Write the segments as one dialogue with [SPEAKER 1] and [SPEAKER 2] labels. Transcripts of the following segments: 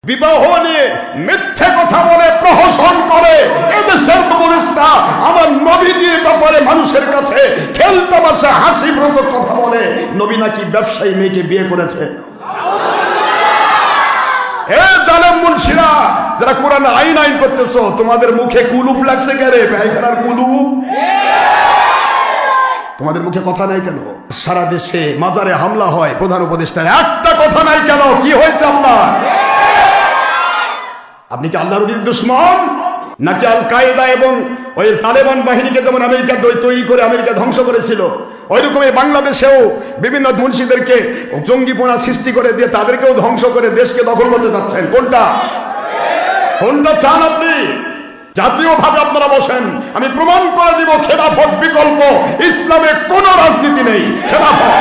[SPEAKER 1] বিবাহ নিয়ে মিথ্যে কথা বলে প্রহসন করে এদেশের উপদেষ্টা আমার নবীজির ব্যাপারে মানুষের কাছে খেলতামাশা হাসিব্রত কথা বলে। নবী নাকি ব্যবসায়ী মেয়েকে বিয়ে করেছে। এ জালেম মুন্সিরা যারা কোরআন আইন আইন করতেছো, তোমাদের মুখে কুলুপ লাগছে কেন? পায়খানার কুলুপ তোমাদের মুখে কথা নাই কেন? সারা দেশে মাজারে হামলা হয়, প্রধান উপদেষ্টার একটা কথা নাই কেন? কি হয়েছে আপনার? আপনি কি আল্লাহর দুশমন নাকি আল কায়দা এবং ওই তালেবান বাহিনীকে যেমন আমেরিকা তৈরি করে আমেরিকা ধ্বংস করেছিল, ওইরকম বাংলাদেশেও বিভিন্ন মুন্সিদেরকে জঙ্গিপনা সৃষ্টি করে দিয়ে তাদেরকেও ধ্বংস করে দেশকে দখল করতে যাচ্ছেন? কোনটা কোনটা চান আপনি? জাতীয়ভাবে আপনারা বসেন, আমি প্রমাণ করে দিব খেলাফত বিকল্প, ইসলামে কোন রাজনীতি নেই, খেলাফত।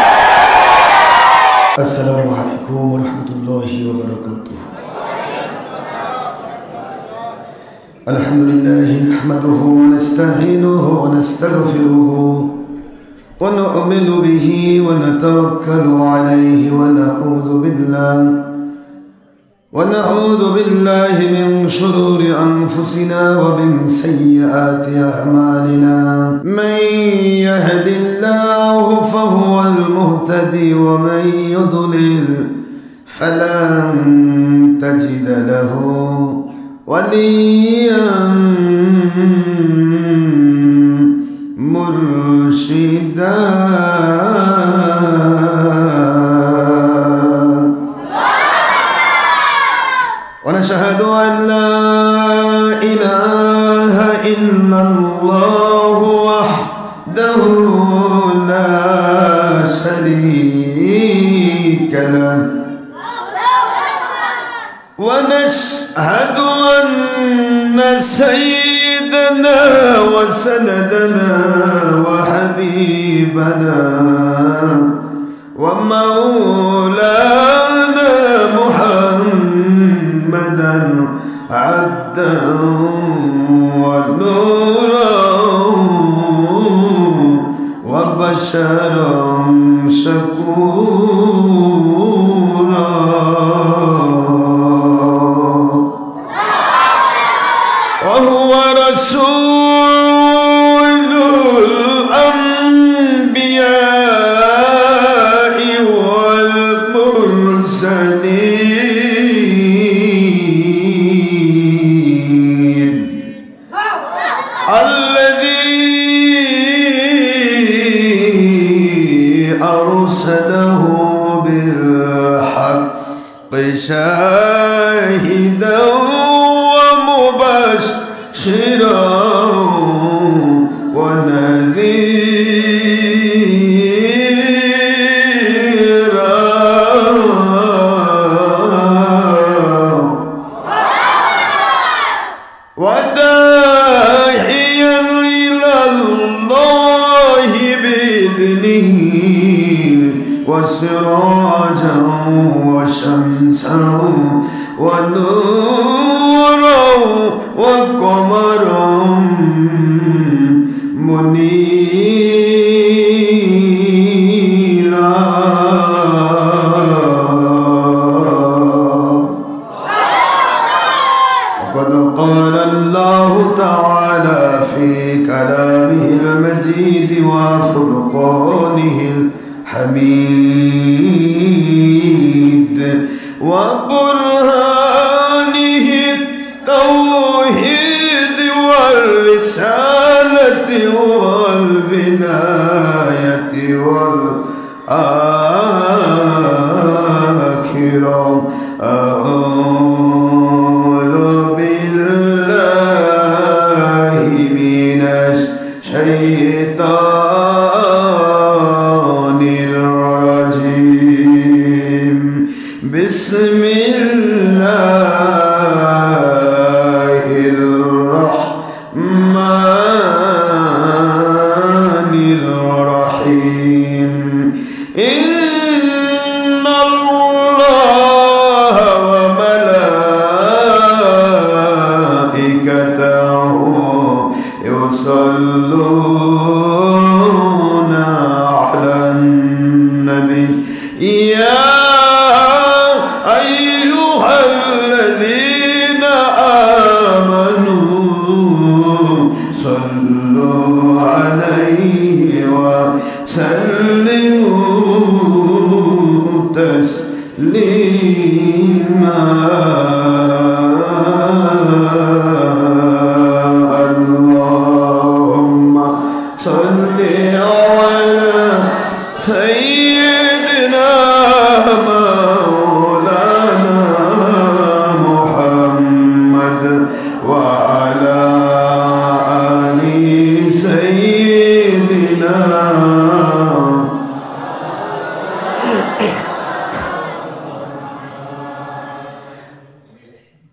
[SPEAKER 2] আসসালামু আলাইকুম ওয়া রাহমাতুল্লাহি ওয়া বারাকাতুহু। আলহামদুলিল্লাহি নাহমাদুহু ওয়া নাস্তাঈনুহু ওয়া নাস্তাগফিরুহু ওয়া নু'মিনু বিহি ওয়া নাতাওয়াক্কালু আলাইহি ونعوذ بالله من شرور أنفسنا ومن سيئات أعمالنا من يهد الله فهو المهتدي ومن يضلل فلن تجد له وليا مرشدا. ونشهد أن لا إله إلا الله وحده لا شريك له ونشهد أن سيدنا وسندنا وحبيبنا ومولانا محمدا عبدا ونورا وبشرا شكورا. وهو رسول الأنبياء والمرسلين الذي أرسله بالحق شاهدا ومبشرا ونذيرا وداعيا إلى الله بإذنه وسراجا وشمسا ونورا وقمرا منيرا. وقد قال الله تعالى في كلامه المجيد وفرقانه الحميد وبرهانه التوحيد والرسالة والبداية والآخرة. أعوذ بالله من الشيطان الرجيم. بسم الله الرحمن الرحيم. إن الذين آمنوا صلوا عليه وسلموا تسليما اللهم صل على سيدنا مولانا محمد وعلى آل سيدنا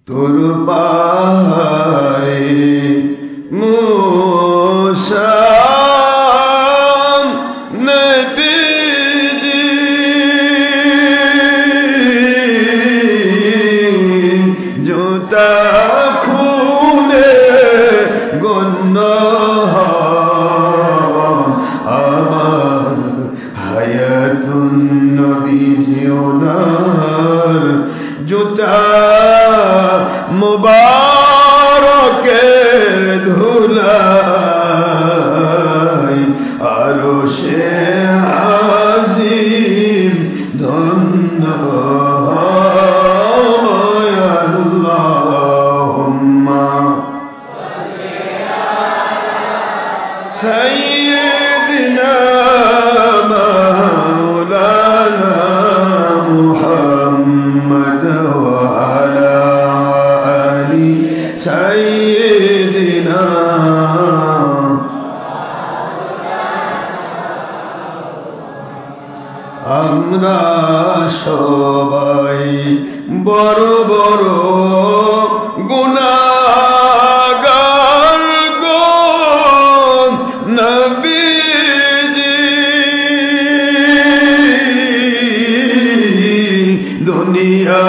[SPEAKER 2] তোর পাহাড়ে মুসা নবীজি জুতা খুলে গণ্য আমার হায়াতুন নবীজি ওনার জুতা মুবারকের ধুলাই আরশে আজিম ধন্য হয় আল্লাহুম্মা সাইয়্যিদিনা মাওলানা মুহাম্মদ ওয়া আলা আলি সাইয়্যিদিনা আমরা সবাই বড় বড় গুনাহগার গো নবীজি দুনিয়া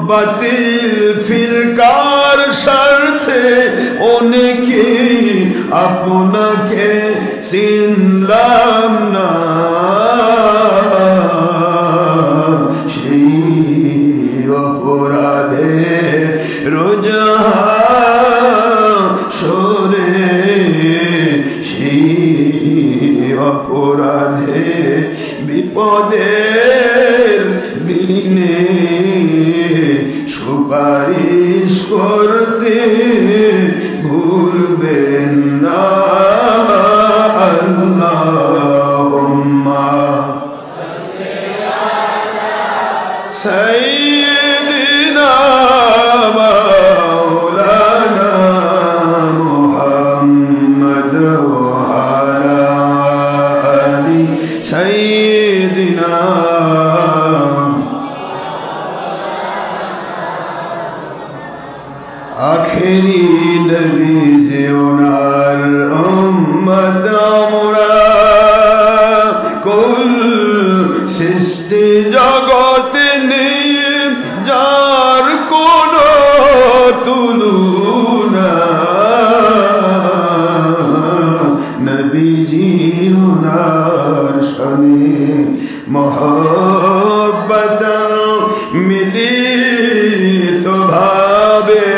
[SPEAKER 2] বাতিল ফিরকার স্বার্থে অনেকে আপনাকে চিনলাম না সেই অপরাধে রোজা সরে সেই অপরাধে বিপদের দিনে সুপারিশ করতে ভুলবেন না আল্লাহুম্মা সাইয়্যিদিনা মাওলানা মুহাম্মদ ওয়া আলা আলি সাইয়্যিদিনা আখেরি নবী যে ওনার উম্মত আমরা কুল সৃষ্টি জগতে নেই যার কোনো তুলনা নবীজি ওনার শানে মহব্বত মিলিত ভাবে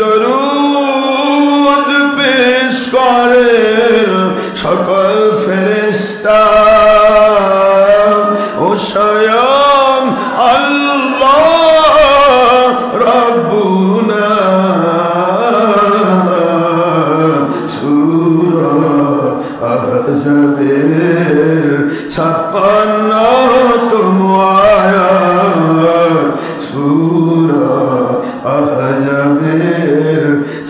[SPEAKER 2] দরুদ পেশ করে সকল ফেরেশতা ও স্বয়ং আল্লাহ রব্বুনা সূরা আহজাবের 56তম আয়াত সূরা আহজাবের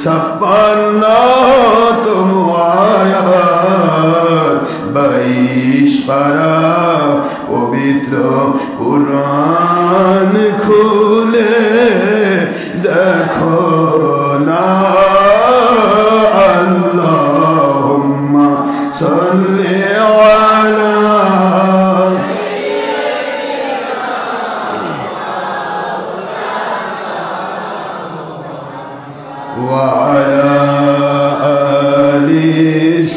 [SPEAKER 2] 56তম আয়াত 22 পারা পবিত্র কুরআন খুলে দেখো না আল্লাহুম্মা সাল্লি আলা ওয়া আলা আলি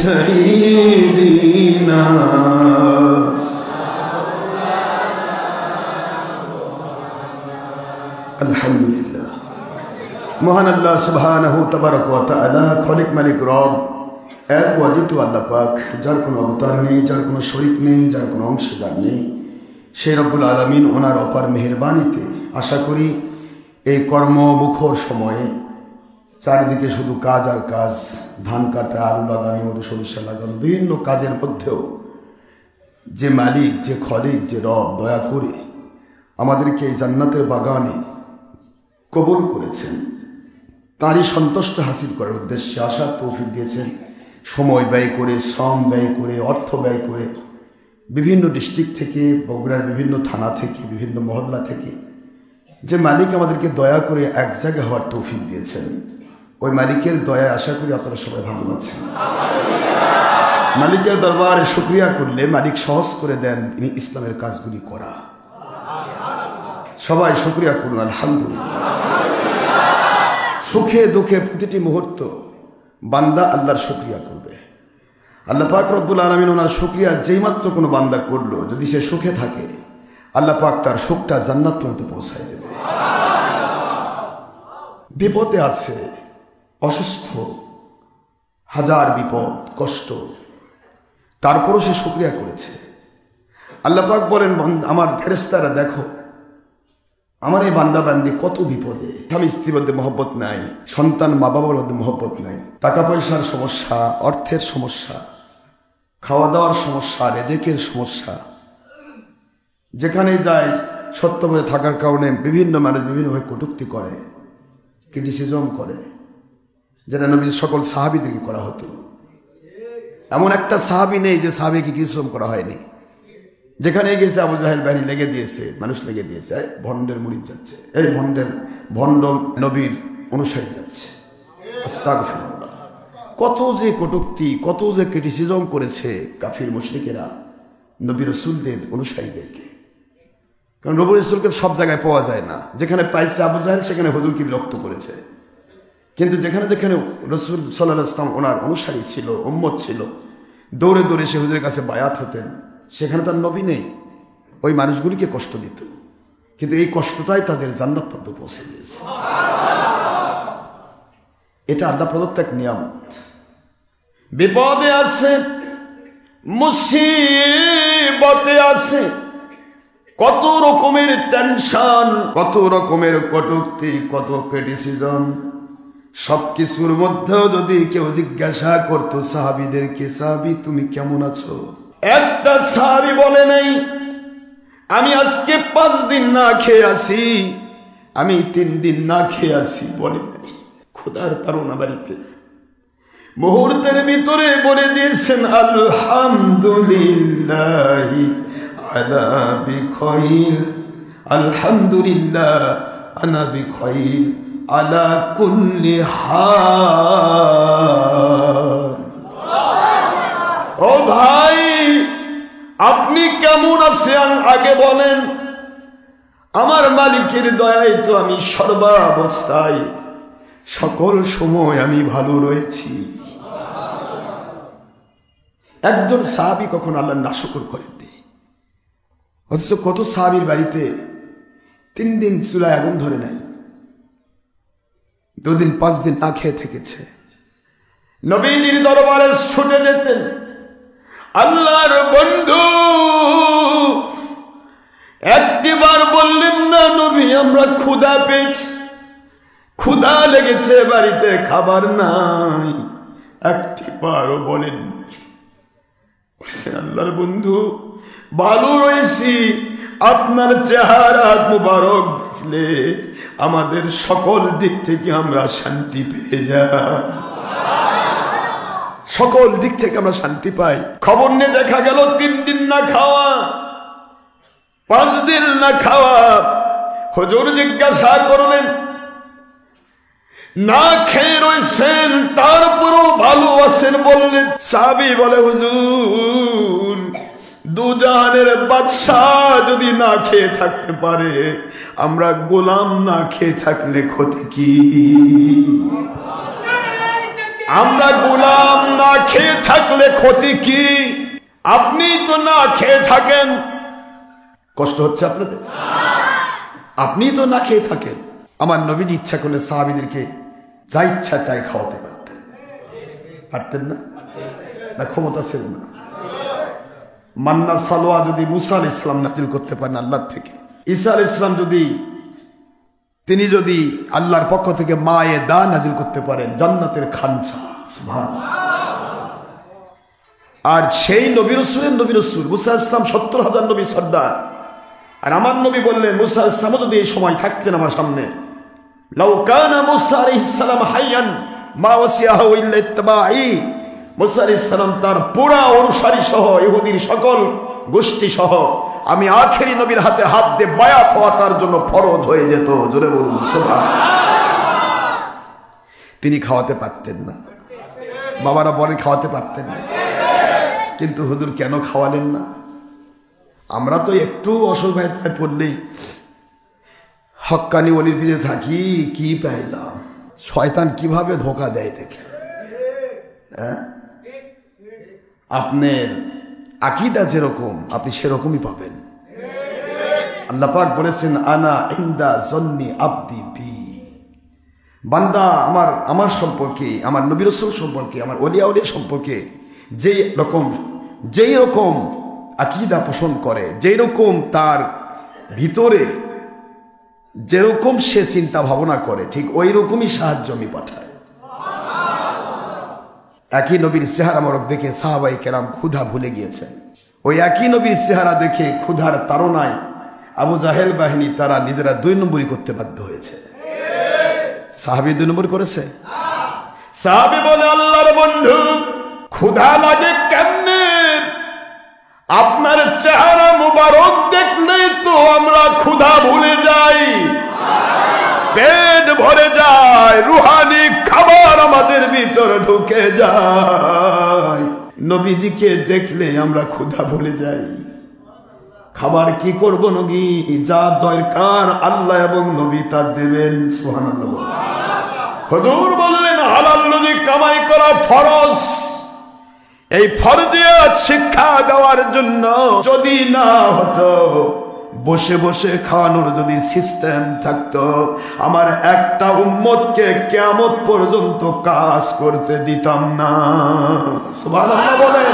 [SPEAKER 2] সাইয়্যিদিনা الحمد
[SPEAKER 1] আলহামদুলিল্লাহ। মহান আল্লাহ সুবহানাহু তাবারাক ওয়া তাআলা খলিক মালিক রব এক ও অদ্বিতীয় আল্লাহ পাক, যার কোনো অবতার নেই, যার কোনো শরীক নেই, যার কোনো অংশীদার নেই, সেই রব্বুল আলামিন ওনার অপার মেহেরবানিতে আশা করি এই কর্মমুখর সময়ে চারিদিকে শুধু কাজ আর কাজ, ধান কাটা, আলু লাগানো, মধু সরিষা লাগানো, বিভিন্ন কাজের মধ্যেও যে মালিক, যে খলিক, যে রব দয়া করে আমাদেরকে এই জান্নাতের বাগানে কবুল করেছেন, তাঁরই সন্তুষ্ট হাসিল করার উদ্দেশ্যে আসার তৌফিক দিয়েছেন। সময় ব্যয় করে, শ্রম ব্যয় করে, অর্থ ব্যয় করে বিভিন্ন ডিস্ট্রিক্ট থেকে, বগুড়ার বিভিন্ন থানা থেকে, বিভিন্ন মহল্লা থেকে যে মালিক আমাদেরকে দয়া করে এক জায়গায় হওয়ার তৌফিক দিয়েছেন, ওই মালিকের দয়ায় আশা করি আপনারা সবাই ভালো আছেন। মালিকের দরবারে শুকরিয়া করলে মালিক সহজ করে দেন তিনি ইসলামের কাজগুলি করা। সবাই শুকরিয়া করুন আলহামদুলিল্লাহ। সুখে দুঃখে প্রতিটি মুহূর্ত বান্দা আল্লাহর শুকরিয়া করবে। আল্লাহ পাক রব্বুল আলামিন ওনার শুকরিয়া যেই মাত্র কোনো বান্দা করলো, যদি সে সুখে থাকে আল্লাহ পাক তার সুখটা জান্নাত পর্যন্ত পৌঁছায় দেবে। বিপদে আছে, অসুস্থ, হাজার বিপদ কষ্ট, তারপরও সে শুকরিয়া করেছে। আল্লাহ পাক বলেন, আমার ফেরেশতারা দেখো আমার এই বান্দা বান্দি কত বিপদে, স্বামী স্ত্রীর মধ্যে মহব্বত নাই, সন্তান মা বাবার মধ্যে মহব্বত নাই, টাকা পয়সার সমস্যা, অর্থের সমস্যা, খাওয়া দাওয়ার সমস্যা, রেজেকের সমস্যা, যেখানে যায় সত্যভাবে থাকার কারণে বিভিন্ন মানুষ বিভিন্নভাবে কটূক্তি করে, ক্রিটিসিজম করে, যেটা নবীর সকল সাহাবীদেরকে করা হতো। এমন একটা সাহাবী নেই যে সাহাবীকে ক্রিটিসিজম করা হয়নি। যেখানে গেছে আবু জাহেল বাহিনী লেগে দিয়েছে, মানুষ লেগে দিয়েছে, ভণ্ডের মুরিদ যাচ্ছে, এই ভণ্ড নবীর অনুসারী যাচ্ছে। আস্তাগফিরুল্লাহ। কত যে কটূক্তি, কত যে ক্রিটিসিজম করেছে কাফির মুশরিকেরা নবী রাসূলদের অনুসারীদেরকে। কারণ নবী রাসূলকে সব জায়গায় পাওয়া যায় না। যেখানে পাইছে আবু জাহেল সেখানে হুজুরকে বিরক্ত করেছে, কিন্তু যেখানে যেখানে রাসূল সাল্লাল্লাহু আলাইহি ওয়াসাল্লাম ওনার অনুসারী ছিল, উম্মত ছিল, দৌড়ে দৌড়ে সে হুজুরের কাছে বায়াত হতেন। সেখানে তার নবী নেই, ওই মানুষগুলিকে কষ্ট দিত, কিন্তু এই কষ্টটাই তাদের জান্নাত পর্যন্ত পৌঁছে দিয়েছে। এটা আল্লাহ প্রদত্ত এক নিয়ামত। বিপদে আছে, মুসিবতে আছে, কত রকমের টেনশন, কত রকমের কটূক্তি, কত ক্রিটিসিজম, সবকিছুর মধ্যেও যদি কেউ জিজ্ঞাসা করতো সাহাবীদেরকে, সাহাবী তুমি কেমন আছো, একটা সাহাবী বলে নাই আমি আজকে 5 দিন না খেয়ে আছি, আমি 3 দিন না খেয়ে আছি, বলে নাই। খোদার তাড়না বাড়িতে মুহূর্তের ভিতরে বলে দিয়েছেন আলহামদুলিল্লাহ আলা বিখাইর, আলহামদুলিল্লাহ আনা বিখাইর আলা কুল্লি হাল। ও ভাই, আপনি কেমন আছেন আগে বলেন। আমার মালিকের দয়ায় তো আমি সর্বাবস্থায় সকল সময় আমি ভালো রয়েছি। একজন সাহাবী কখন আল্লাহর নাশকর করেননি, অথচ কত সাহাবীর বাড়িতে 3 দিন চুলায় আগুন ধরে নাই, 2 দিন 5 দিন না খেয়ে থেকেছে। নবীজির দরবারে ছুটে যেতেন, আল্লাহর বন্ধু একটিবার বললেন না নবী আমরা ক্ষুধা পেয়েছি, ক্ষুধা লেগেছে, বাড়িতে খাবার নাই, একটিবারও বলেননি। আল্লাহর বন্ধু ভালো রয়েছি, আপনার চেহারা মুবারক দেখলে আমাদের সকল দিক থেকে আমরা শান্তি পেয়ে যাই, সকল দিক থেকে আমরা শান্তি পাই। খবর নিয়ে দেখা গেল 3 দিন না খাওয়া, 5 দিন না খাওয়া। হুজুর জিজ্ঞাসা করলেন, না খেয়ে রয়েছেন তারপরও ভালো আছেন বললেন। সাহাবী বলে, হুজুর দুজাহানের বাদশাহ যদি না খেয়ে থাকতে পারে, আমরা গোলাম না খেয়ে থাকলে ক্ষতি কি? আমরা গোলাম না খেয়ে থাকলে ক্ষতি কি? আপনি তো না খেয়ে থাকেন, কষ্ট হচ্ছে আপনাদের, আপনি তো না খেয়ে থাকেন, আমার নবীজি ইচ্ছা করলে সাহাবীদেরকে যা ইচ্ছা তাই খাওয়াতে পারতেন। পারতেন না? না ক্ষমতা ছিল না? মান্না সালোয়া যদি মুসা আলাইহিস সালাম নাজিল করতে পারেন আল্লাহর থেকে, ঈসা আলাইহিস সালাম তিনি যদি আল্লাহর পক্ষ থেকে মায়ে দা নাজিল করতে পারেন, জান্নাতের খানসা, সুবহানাল্লাহ। আর সেই নবী রাসূলের নবী রাসূল মুসা আলাইহিস সালাম ৭০,০০০ নবী সর্দার। আর আমার নবী বললেন, মুসা আলাইহিস সালাম যদি এই সময় থাকতেন আমার সামনে, লাউ কানা মুসা আলাইহিস সালাম হাইয়ান মা ওয়াসিয়াহু ইল্লা ইত্তিবাই। মুসা আলাইহিস সালাম তার পুরা অনুসারী সহ, ইহুদির সকল গোষ্ঠী সহ, আমি আখেরি নবীর হাতে হাত দিয়ে বায়াত হওয়া তার জন্য ফরজ হয়ে যেত। জোরে বলুন সুবহানাল্লাহ। তিনি খাওয়াতে পারতেন না, বাবারা বলেন খাওয়াতে পারতেন না, কিন্তু হুজুর কেন খাওয়ালেন না? আমরা তো একটু অসুবিধায় পড়লেই হক্কানি ওলির পিছে থাকি, কি পাইলাম, শয়তান কিভাবে ধোকা দেয় দেখে। আপনার আকীদা যেরকম আপনি সেরকমই পাবেন। আল্লাহ পাক বলেছেন, আনা ইনদা জন্নি আবদি বি। বান্দা আমার সম্পর্কে, আমার নবী রাসূল সম্পর্কে, আমার ওলিয়া উলিয়া সম্পর্কে যেই রকম আকীদা পোষণ করে, যেই রকম তার ভিতরে যেরকম সে চিন্তা ভাবনা করে, ঠিক ওই রকমই সাহায্য আমি পাঠাই। একই নবীর চেহারা মোরক দেখে সাহাবায়ে কেরাম ক্ষুধা ভুলে গিয়েছেন। ওই একই নবীর চেহারা দেখে ক্ষুধার তাড়নায় আবু জাহেল বাহিনী তারা নিজেরা ২ নম্বরই করতে বাধ্য হয়েছে। সাহাবী ২ নম্বর করেছে? সাহাবী বলে, আল্লাহর বন্ধু, ক্ষুধা লাগে কেমনে? আপনার চেহারা মুবারক দেখলেই তো আমরা ক্ষুধা ভুলে যাই, পেট ভরে যায়, রুহানি খাবার আমাদের ভিতরে ঢুকে যায়। নবীজিকে দেখলে আমরা ক্ষুধা ভুলে যাই। খাবার কি করব নবী? যা দরকার আল্লাহ এবং নবী তা দেবেন। সুবহানাল্লাহ। হুজুর বললেন, হালাল রুজি কামাই করা ফরজ। এই ফরজিয়াত শিক্ষা দেওয়ার জন্য যদি না হতো, বসে বসে খাওয়ানোর যদি সিস্টেম থাকতো, আমার একটা উম্মতকে কিয়ামত পর্যন্ত কাজ করতে দিতাম না। সুবহানাল্লাহ বলেন।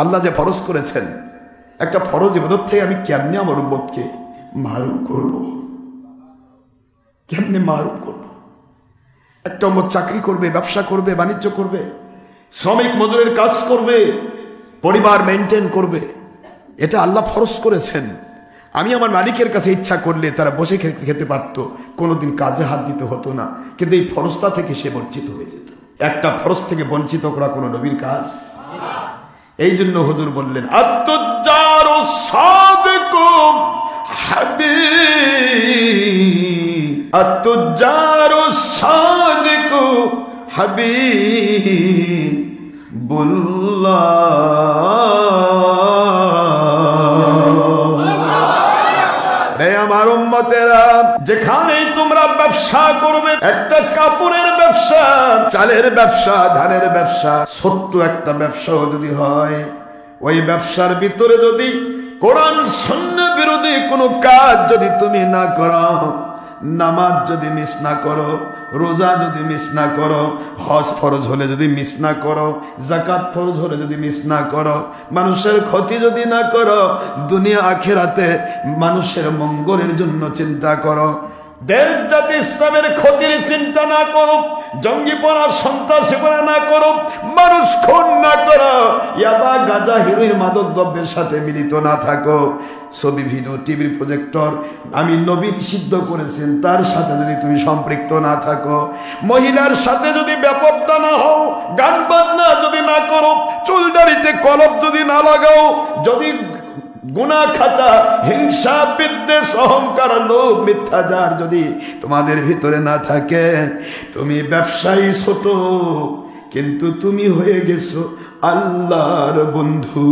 [SPEAKER 1] আল্লাহ যে ফরজ করেছেন, একটা ফরজ ইবাদত থেকে আমি কেমনে আমার উম্মতকে মারুম করব? কেমনে মারুম করব? একটা উম্মত চাকরি করবে, ব্যবসা করবে, বাণিজ্য করবে, শ্রমিক মজুরের কাজ করবে, পরিবার মেনটেন করবে, এটা আল্লাহ ফরজ করেছেন। আমি আমার মালিকের কাছে ইচ্ছা করলে তারা বসে খেতে পারতো, কোনোদিন কাজে হাত দিতে হতো না, কিন্তু এই ফরজটা থেকে সে বঞ্চিত হয়ে যেত। একটা ফরজ থেকে বঞ্চিত করা কোনো নবীর কাজ। এই জন্য হুজুর বললেন, আত-তুজ্জারু সাদিকু হাবিব, আত-তুজ্জারু সাদিকু হাবিবুল্লাহ। রে আমার উম্মতেরা, যেখানেই তোমরা ব্যবসা করবে, একটা কাপড়ের ব্যবসা, চালের ব্যবসা, ধানের ব্যবসা, ছোট্ট একটা ব্যবসাও যদি হয়, ওই ব্যবসার ভিতরে যদি কোরআন সুন্নাহ বিরোধী কোনো কাজ যদি তুমি না করো, নামাজ যদি মিস না করো, রোজা যদি মিস না করো, হজ ফরজ হলে যদি মিস না করো, যাকাত ফরজ হলে যদি মিস না করো, মানুষের ক্ষতি যদি না করো, দুনিয়া আখিরাতে মানুষের মঙ্গলের জন্য চিন্তা করো, দেশ জাতি ইসলামের ক্ষতির চিন্তা না করো, জঙ্গিপনা সন্ত্রাসীপনা না করো, মানুষ খুন না করো, ইয়াবা গাঁজা হিরোইন মাদক দ্রব্যের সাথে মিলিত না থাকো, ছবি ভিডিও টিভির প্রজেক্টর আমি নবী নিষিদ্ধ করেছেন তার সাথে যদি তুমি সম্পৃক্ত না থাকো, মহিলার সাথে যদি বেপরদা না হও, গান বাজনা যদি না করো, চুলদাড়িতে কলপ যদি না লাগাও, যদি গুনাহ খাতা, হিংসা, বিদ্বেষ, অহংকার, লোভ, মিথ্যাচার যদি তোমাদের ভিতরে না থাকে, তুমি ব্যবসায়ী ছোট, কিন্তু তুমি হয়ে গেছো আল্লাহর বন্ধু।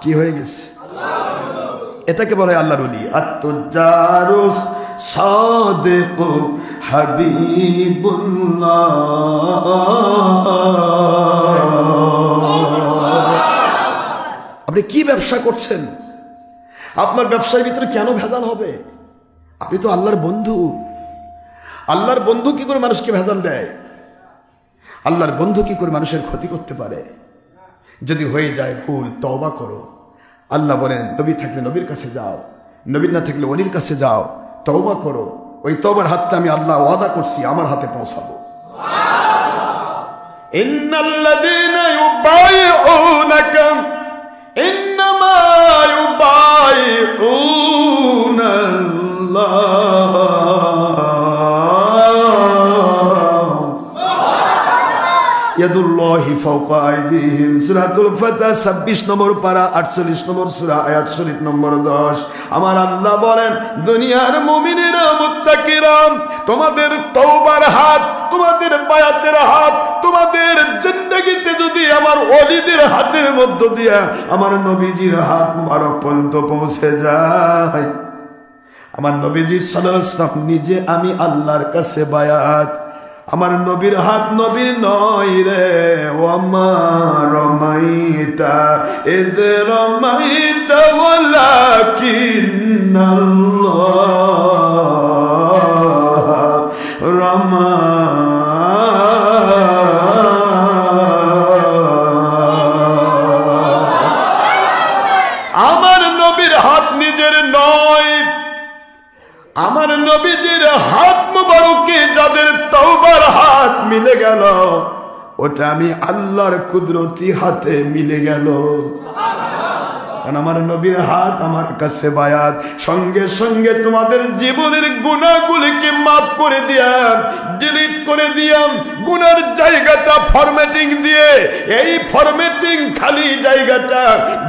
[SPEAKER 1] কি হয়ে গেছে? এটাকে বলে আল্লাহর ওলি। আত-তুজ্জারু সাদিকু হাবিবুল্লাহ। আপনি কি ব্যবসা করছেন? আপনার ব্যবসার ভিতরে কেন ভেজাল হবে? আপনি তো আল্লাহর বন্ধু। আল্লাহর বন্ধু কি করে মানুষকে ভেজাল দেয়? আল্লাহর বন্ধু কি করে মানুষের ক্ষতি করতে পারে? যদি হয়ে যায় ভুল, তওবা করো। আল্লাহ বলেন, নবী থাকলে নবীর কাছে যাও, নবী না থাকলে ওলির কাছে যাও, তওবা করো। ওই তওবার হাতটা আমি আল্লাহ ওয়াদা করছি আমার হাতে পৌঁছাবো। ইন্নাল্লাযীনা ইউবাইউনাকা ইন্নামা ইউবাইউনাল্লাহ ইয়াদুল্লাহি ফাওকা আইদিহিম। সূরাতুল ফাতহ 26 নম্বর পারা 48 নম্বর সূরা আয়াত শরীফ নম্বর 10। আমার আল্লাহ বলেন, দুনিয়ার মুমিনেরা মুত্তাকিরা, তোমাদের তওবার হাত, তোমাদের বায়াতের হাত, তোমাদের জিন্দেগিতে যদি আমার ওলিদের হাতের মধ্য দিয়া আমার নবীজির হাত মুবারক পর্যন্ত পৌঁছে যায়, আমার নবীজি সাল্লাল্লাহু আলাইহি ওয়াসাল্লাম নিজে আমি আল্লাহর কাছে বায়াত, আমার নবীর হাত নবীর নয় রে। ওয়ামা রমাইতা ইয রমাইতা ওয়ালাকিন্নাল্লাহ রামা। আমার নবীর হাত নিজের নয়, আমার নবীজির হাত মুবারকে যাদের তওবার হাত মিলে গেল, ওটা আমি আল্লাহর কুদরতি হাতে মিলে গেল। কারণ আমার নবীর হাত আমার কাছে বায়াত, সঙ্গে সঙ্গে তোমাদের জীবনের গুনাহগুলিকে মাফ করে দিয়াম, ডিলিট করে দিয়াম। গুনার জায়গাটা ফরম্যাটিং দিয়ে, এই ফরম্যাটিং খালি জায়গাটা,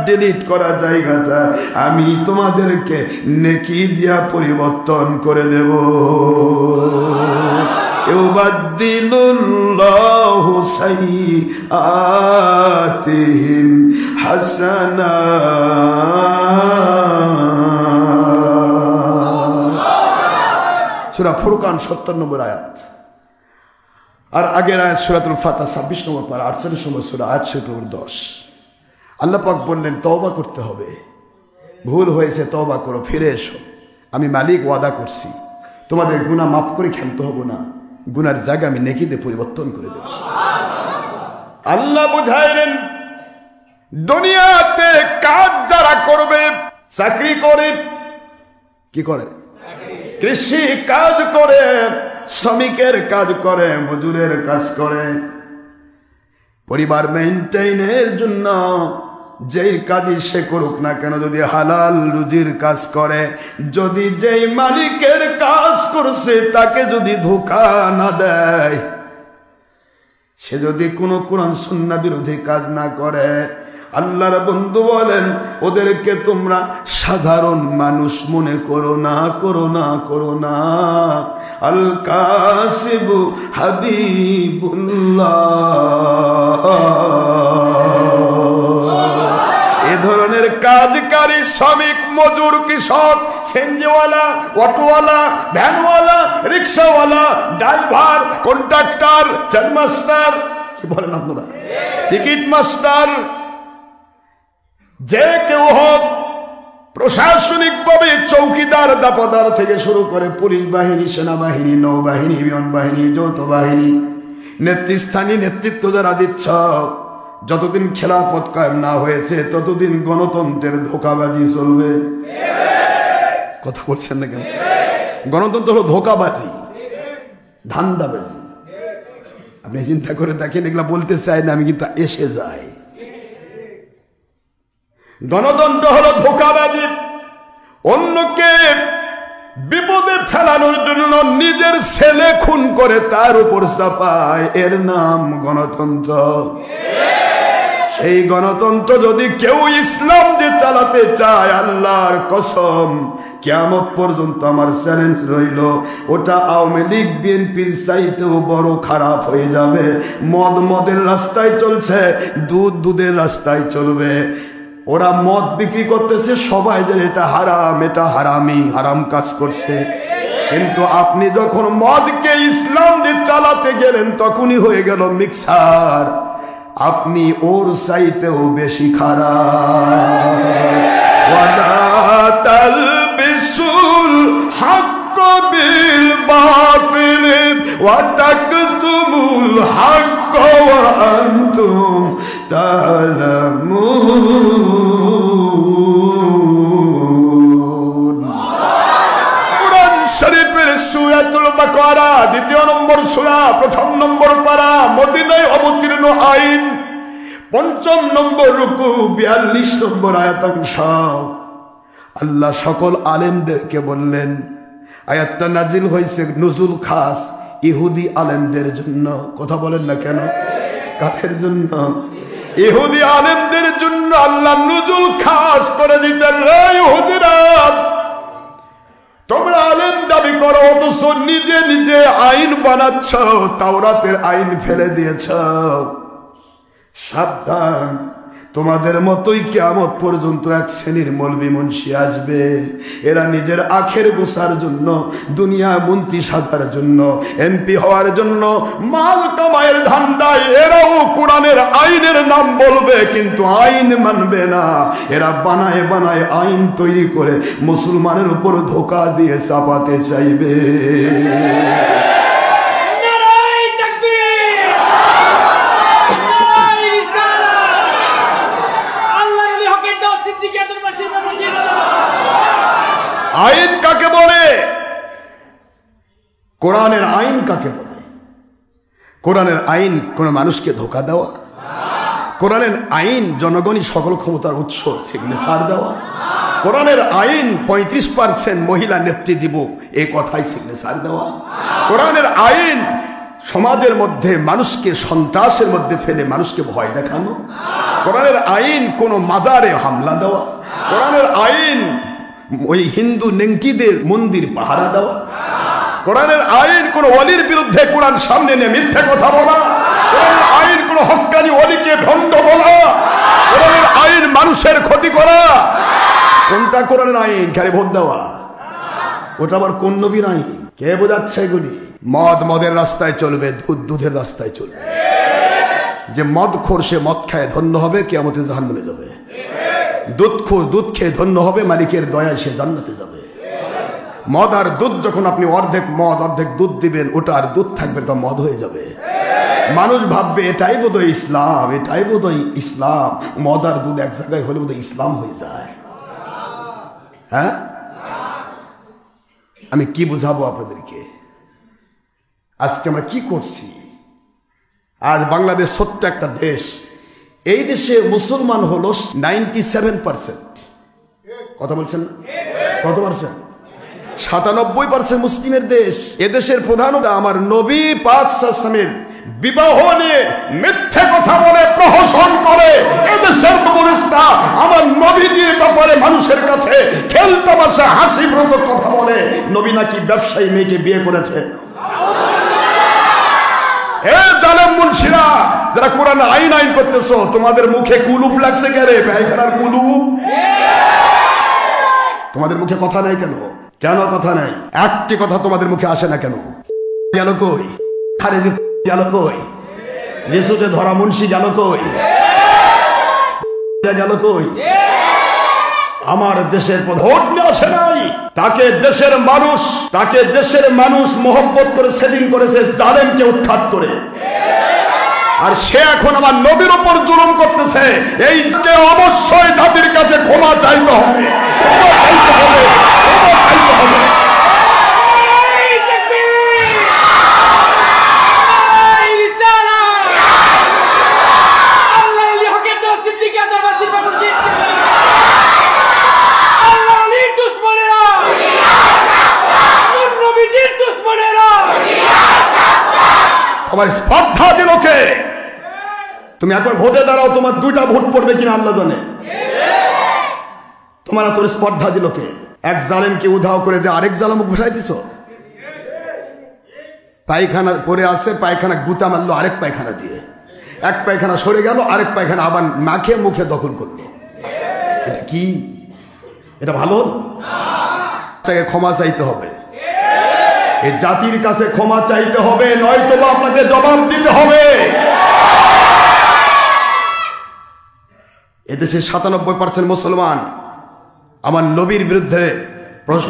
[SPEAKER 1] ডিলিট করা জায়গাটা আমি তোমাদেরকে নেকি দিয়া পরিবর্তন করে দেব। ইউবাদদিলুল্লাহু সাইয়্যাতিহিম হাসানাত। সূরা ফুরকান 70 নম্বর আয়াত। আর আগের আয়াত সূরাতুল ফাতহ 26 নম্বর পারা 48 নম্বর সূরা আয়াত শরীফ নম্বর 10। আল্লাহ পাক বললেন, তওবা করতে হবে, ভুল হয়েছে তওবা করো, ফিরে এসো। আমি মালিক ওয়াদা করছি তোমাদের গুনাহ মাফ করে ক্ষান্ত হব না, গুনার জায়গা আমি নেকিতে পরিবর্তন করে দেব। আল্লাহ বুঝাইলেন, দুনিয়াতে কাজ যারা করবে, চাকরি করে, কি করে, কৃষি কাজ করে, শ্রমিকের কাজ করে, মজুরের কাজ করে, পরিবার মেইনটেইনের জন্য যেই কাজই সে করুক না কেন, যদি হালাল রুজির কাজ করে, যদি যেই মালিকের কাজ করছে তাকে যদি ধোঁকা না দেয়, সে যদি কোনো কোরআন সুন্নাহ বিরোধী কাজ না করে, আল্লাহর বন্ধু বলেন ওদেরকে তোমরা সাধারণ মানুষ মনে করো না, করো না, করো না। আল কাসিবু হাবিবুল্লাহ। এ ধরনের কাজকারী শ্রমিক, মজুর, কৃষক, সেনজিওয়ালা, অটোওয়ালা, ভ্যানওয়ালা, রিক্সাওয়ালা, ড্রাইভার, কন্ট্রাক্টর, চাল মাস্টার, কি বলেন আপনারা, টিকিট মাস্টার, যে কেউ হোক, প্রশাসনিক ভাবে চৌকিদার, দাপাদার থেকে শুরু করে পুলিশ বাহিনী, সেনাবাহিনী, নৌবাহিনী, বিমান বাহিনী, যৌথ বাহিনী, নেতৃস্থানীয় নেতৃত্ব যারা দিচ্ছ, যতদিন খেলাফত কায়েম না হয়েছে ততদিন গণতন্ত্রের ধোঁকাবাজি চলবে। কথা বলছেন না কেন? গণতন্ত্র হলো ধোঁকাবাজি, ধান্দাবাজি। আপনি চিন্তা করে দেখেন, এগুলা বলতে চাই না আমি, কিন্তু এসে যায়। গণতন্ত্র হলো ধোঁকাবাজি, অন্যকে বিপদে ফেলানোর জন্য নিজের ছেলে খুন করে তার উপর চাপায়, এর নাম গণতন্ত্র। এই গণতন্ত্র যদি কেউ ইসলাম দিয়ে চালাতে চায়, আল্লাহর কসম কিয়ামত পর্যন্ত আমার চ্যালেঞ্জ রইল, ওটা আওয়ামী লীগ বিএনপির চাইতেও বড় খারাপ হয়ে যাবে। মদ মদের রাস্তায় চলছে, দুধ দুধের রাস্তায় চলবে। ওরা মদ বিক্রি করতেছে, সবাই যে এটা হারাম, এটা হারামি, হারাম কাজ করছে। কিন্তু আপনি যখন মদকে ইসলাম দিয়ে চালাতে গেলেন, তখনই হয়ে গেল মিক্সার, আপনি ওর চাইতেও বেশি খারাপ।
[SPEAKER 2] ওয়ালা তালবিসুল হক বিল বাতিল ওয়া তাকতুমুল হক ওয়া আনতুম তা'লামুন। কুরআন শরীফের সূরাতুল বাকারা ২য় নম্বর সূরা ১ম নম্বর পারা, মদিনায় অবতীর্ণ আইন, ৫ম নম্বর রুকু, ৪২ নম্বর আয়াতাংশ। আল্লাহ সকল আলেমদেরকে বললেন, আয়াতটা নাজিল হয়েছে নুজুল খাস ইহুদি আলেমদের জন্য। কথা বলেন না কেন? কাদের জন্য? ইহুদি আলেমদের জন্য আল্লাহ নুজুল খাস করে দিতেন। রে ইহুদিরা, তোমরা আলেম দাবি করো অথচ নিজে নিজে আইন বানাচ্ছ, তাওরাতের আইন ফেলে দিয়েছ। সাবধান, তোমাদের মতোই কিয়ামত পর্যন্ত এক শ্রেণীর মৌলবি মুন্সি আসবে। এরা নিজের আখের গোছার জন্য, দুনিয়া মন্ত্রী সাজার জন্য, এমপি হওয়ার জন্য, মাল কামাইয়ের ধান্দায় এরাও কোরআনের আইনের নাম বলবে, কিন্তু আইন মানবে না। এরা বানায় বানায় আইন তৈরি করে মুসলমানের উপর ধোঁকা দিয়ে চাপাতে চাইবে। আইন কাকে বলে? কোরআনের আইন কাকে বলে? কোরআনের আইন কোন মানুষকে ধোঁকা দেওয়া? কোরআনের আইন জনগণই সকল ক্ষমতার উৎস সিগনেচার দেওয়া? কোরআনের আইন ৩৫% মহিলা নেত্রী দিব এই কথাই সিগনেচার দেওয়া? কোরআনের আইন সমাজের মধ্যে মানুষকে সন্ত্রাসের মধ্যে ফেলে মানুষকে ভয় দেখানো? কোরআনের আইন কোন মাজারে হামলা দেওয়া? কোরআনের আইন ওই হিন্দু নেংটিদের মন্দির পাহারা দেওয়া? কোরআনের আইন কোন ওলির বিরুদ্ধে কোরআন সামনে নিয়ে মিথ্যে কথা বলা? কোরআনের আইন কোন হক্কানি ওলিকে ভণ্ড বলা? কোরআনের আইন মানুষের ক্ষতি করা? কোনটা কোরআনের আইন? খালি ভোট দেওয়া? ওটা আবার কোন নবীর আইন? কে বোঝাচ্ছে এগুলি? মদ মদের রাস্তায় চলবে, দুধ দুধের রাস্তায় চলবে। যে মদ খোর সে মদ খায় ধন্য হবে, কিয়ামতে জাহান্নামে যাবে। দুধ খোর দুধ খেয়ে ধন্য হবে, মালিকের দয়ায় সে জান্নাতে যাবে। মদ আর দুধ যখন আপনি অর্ধেক মদ অর্ধেক দুধ দিবেন, ওটা আর দুধ থাকবে, ওটা মদ হয়ে যাবে। মানুষ ভাববে এটাই বোধহয় ইসলাম, এটাই বোধহয় ইসলাম। মদ আর দুধ এক জায়গায় হলে বোধহয় ইসলাম হয়ে যায়। হ্যাঁ, আমি কি বুঝাবো আপনাদেরকে? আজকে আমরা কি করছি? আজ বাংলাদেশ ছোট্ট একটা দেশ, এই দেশে মুসলমান হলো 97%। কথা বলছেন না? কত পার্সেন্ট? 97% মুসলিমের দেশ। এদেশের প্রধান আমার নবী পাক সাল্লামের বিবাহ নিয়ে মিথ্যে কথা বলে প্রহসন করে। এদেশের কমিউনিস্টরা আমার নবীজির ব্যাপারে মানুষের কাছে খেলতামাশা হাসিব্রত কথা বলে। নবী নাকি ব্যবসায়ী মেয়েকে বিয়ে করেছে। এ জালেম মুন্সিরা, যারা কোরআন আইন আইন করতেছো, তোমাদের মুখে কুলুপ লাগছে কে রে? পায়খানার কুলুপ। তোমাদের মুখে কথা নাই কেন? কেন কথা নাই? একটি কথা তোমাদের মুখে আসে না কেন? গেল কই? আরে গেল কই? রেসুতে ধরা মুন্সি গেল কই? গেল কই? আমার দেশের ভোট নিয়ে আসে নাই। তাকে দেশের মানুষ মহব্বত করে সেটিং করেছে জালেমকে উৎখাত করে। আর সে এখন আমার নবীর উপর জুলুম করতেছে। এইকে অবশ্যই জাতির কাছে ক্ষমা চাইতে হবে, ক্ষমা চাইতে হবে, ক্ষমা চাইতে হবে। আমার স্পর্ধা দিল কে? তুমি এখন ভোটে দাঁড়াও, তোমার 2টা ভোট পড়বে কিনা আল্লাহ জানে। তোমার তোর স্পর্ধা দিল কে? এক জালেমকে উধাও করে দিয়ে আরেক জালেম ঘুষাই দিছ। পায়খানা পরে আছে, পায়খানা গুতা মারলো আরেক পায়খানা দিয়ে। এক পায়খানা সরে গেল, আরেক পায়খানা আবার নাকে মুখে দখল করলো। এটা কি? এটা ভালো? তাকে ক্ষমা চাইতে হবে, এই জাতির কাছে ক্ষমা চাইতে হবে, নয়তো আপনাকে জবাব দিতে হবে। এদেশে 97% মুসলমান, আমার নবীর বিরুদ্ধে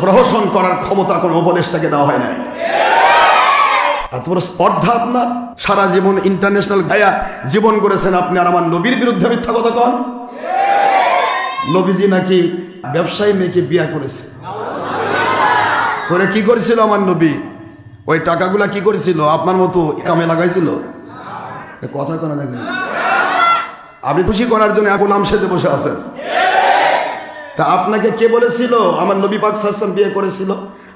[SPEAKER 2] প্রহসন করার ক্ষমতা কোন উপদেষ্টাকে দেওয়া হয় নাই। এত বড় স্পর্ধা আপনার, সারা জীবন ইন্টারন্যাশনাল গায়া জীবন করেছেন আপনি, আর আমার নবীর বিরুদ্ধে মিথ্যা কথা কন। নবীজি নাকি ব্যবসায়ী মেয়েকে বিয়ে করেছে, করে কি করেছিল আমার নবী? ওই টাকাগুলা কি করেছিল? আপনার মতো কামে লাগাইছিল? কথা কেন দেখেন, আপনি খুশি করার জন্য গোলাম সেজে বসে আছেন। তা আপনাকে কে বলেছিল আমার নবী পাক সাল্লাল্লাহু আলাইহি ওয়াসাল্লাম বিয়ে করেছিল?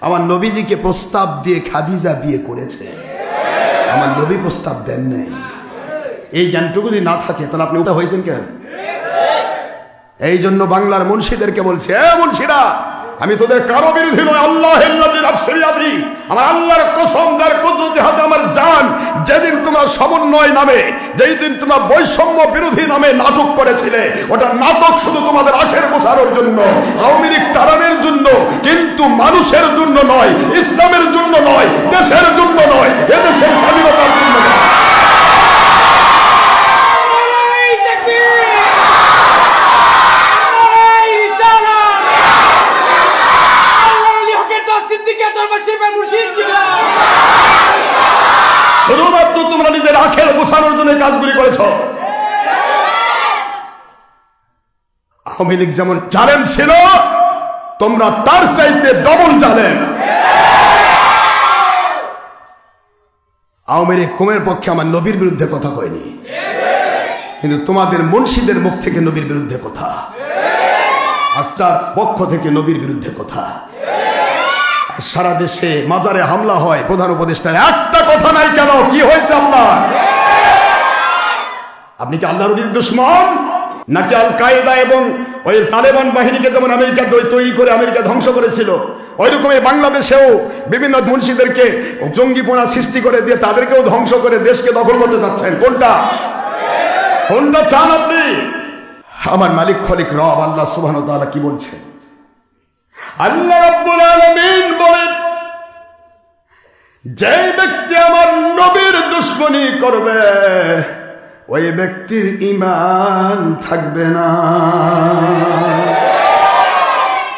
[SPEAKER 2] আমার নবীজিকে প্রস্তাব দিয়ে খাদিজা বিয়ে করেছে, আমার নবী প্রস্তাব দেন নাই। এই জ্ঞানটুকু যদি না থাকে তাহলে আপনি ওটা হয়েছেন কেন? এই জন্য বাংলার মুন্সিদেরকে বলছে, এ মুন্সিরা, আমি তোদের কারো বিরোধী নয়, আমার আল্লাহর কসম, যার কুদরতি হাতে আমার জান, যেদিন তোমরা সমন্বয় নামে, যেই দিন তোমরা বৈষম্য বিরোধী নামে নাটক করেছিলে, ওটা নাটক শুধু তোমাদের আখের গোছানোর জন্য, আওয়ামী লীগ তাড়ানোর জন্য, কিন্তু মানুষের জন্য নয়, ইসলামের জন্য নয়, দেশের জন্য নয়, এদেশের স্বাধীনতার জন্য নয়। শুধুমাত্র তোমরা নিজের আখের গোছানোর জন্য কাজগুলি করেছ। আওয়ামী লীগ যেমন জালেম ছিল, তোমরা তার চাইতে ডবল জালেম। আওয়ামী লীগ কমের পক্ষে আমার নবীর বিরুদ্ধে কথা কয়নি, কিন্তু তোমাদের মুন্সিদের মুখ থেকে নবীর বিরুদ্ধে কথা, আস্তার পক্ষ থেকে নবীর বিরুদ্ধে কথা। সারা দেশে মাজারে হামলা হয়, প্রধান উপদেষ্টার একটা কথা নাই কেন? কি হয়েছে আপনার? আপনি কি আল্লাহর নবীর দুশমন, নাকি আল কায়দা এবং ওই তালেবান বাহিনীকে যেমন আমেরিকা তৈরি করে আমেরিকা ধ্বংস করেছিল, ওই রকমই বাংলাদেশেও বিভিন্ন মুন্সিদেরকে জঙ্গিপনা সৃষ্টি করে দিয়ে তাদেরকেও ধ্বংস করে দেশকে দখল করতে যাচ্ছেন? কোনটা কোনটা চান আপনি? আমার মালিক খলিক রব আল্লাহ সুবহানাহু ওয়া তাআলা কি বলছেন? আল্লাহ রাব্বুল আলামিন বলেন, যে ব্যক্তি আমার নবীর দুশমনি করবে ওই ব্যক্তির ঈমান থাকবে না।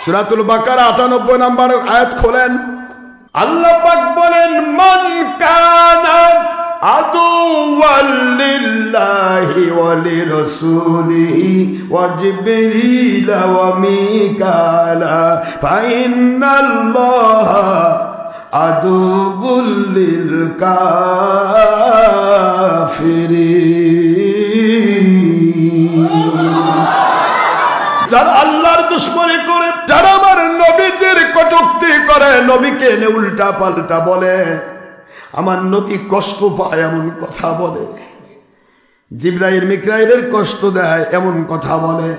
[SPEAKER 2] সূরাতুল বাকারা ৯৮ নম্বর আয়াত খোলেন, আল্লাহ পাক বলেন, মান কানা আদুওয়াল লিল্লাহি ওয়া লিরাসূলিহি ওয়া জিবরিল ওয়া মিকালা ফাইন্নাল্লাহা আদুউল লিল কাফিরিন। যারা আল্লাহর দুশমনি করে, যারা আমার নবীজির কটূক্তি করে, নবীকে নিয়ে উল্টা পাল্টা বলে, আমার নবী কষ্ট পায় এমন কথা বলে, জিবরাইল মিকাইলের কষ্ট দেয় এমন কথা বলে,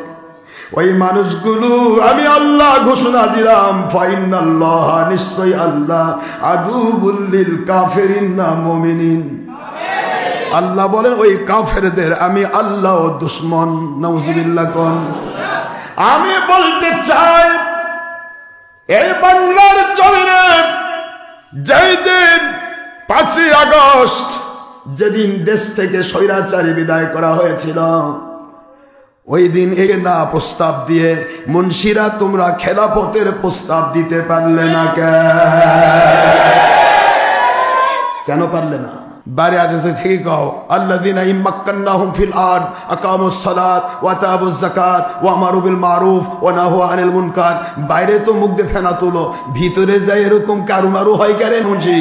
[SPEAKER 2] ওই মানুষগুলো আমি আল্লাহ ঘোষণা দিলাম, ফাইন্নাল্লাহ, নিশ্চয় আল্লাহ, আদুউল লিল কাফিরিন না মুমিনিন। আল্লাহ বলেন ওই কাফেরদের আমি আল্লাহ দুশমন। নাউজুবিল্লাহ কোন। আমি বলতে চাই, এই বাংলার জমিনে যেই দিন ৫ই আগস্ট, যেদিন দেশ থেকে স্বৈরাচারী বিদায় করা হয়েছিল, ওই দিন এই না প্রস্তাব দিয়ে মুন্সিরা তোমরা খেলাফতের প্রস্তাব দিতে পারলে না? কেন পারলে না? বারে আজতে থেকে কও, আল্লাযীনা ইম্মাক্কান্নাহুম ফিল আরদ আকামুস সালাত ওয়া আতাবুজ যাকাত ওয়া আমারু বিল মারুফ ওয়া নাহু আনিল মুনকার। বাইরে তো মুখ দিয়ে ফেনা তুলো, ভিতরে যায় এরকম কারুমারু হয় কেন? মুন্সি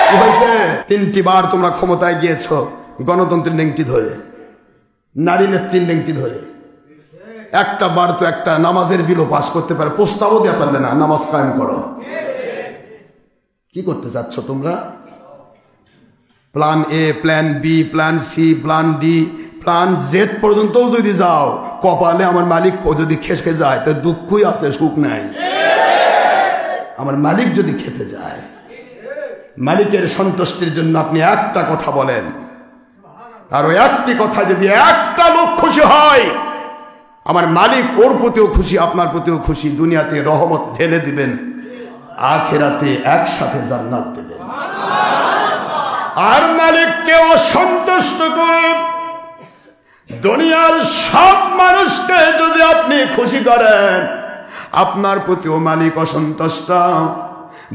[SPEAKER 2] কি হয়েছে? ৩টি বার তোমরা ক্ষমতায় গিয়েছো গণতন্ত্রের নেংটি ধরে, নারী নেত্রীর নেংটি ধরে। একটা বার তো একটা নামাজের বিলও পাস করতে পারে, প্রস্তাবও দেওয়া পারলে না, নামাজ কায়েম করো। কি করতে চাচ্ছ তোমরা? Plan A, plan B, plan C, plan D, plan Z পর্যন্তও যদি যাও, কপালে আমার মালিক যদি খেসে যায় তো দুঃখই আছে, সুখ নাই। আমার মালিক যদি খেপে যায়, মালিকের সন্তুষ্টির জন্য আপনি একটা কথা বলেন, আর ওই একটি কথা যদি একটা লোক খুশি হয়, আমার মালিক ওর প্রতিও খুশি, আপনার প্রতিও খুশি, দুনিয়াতে রহমত ঢেলে দিবেন, আখিরাতে একসাথে জান্নাত দেবেন। আর মালিককে অসন্তুষ্ট করে দুনিয়ার সব মানুষকে যদি আপনি খুশি করেন, আপনার প্রতিও মালিক অসন্তুষ্ট,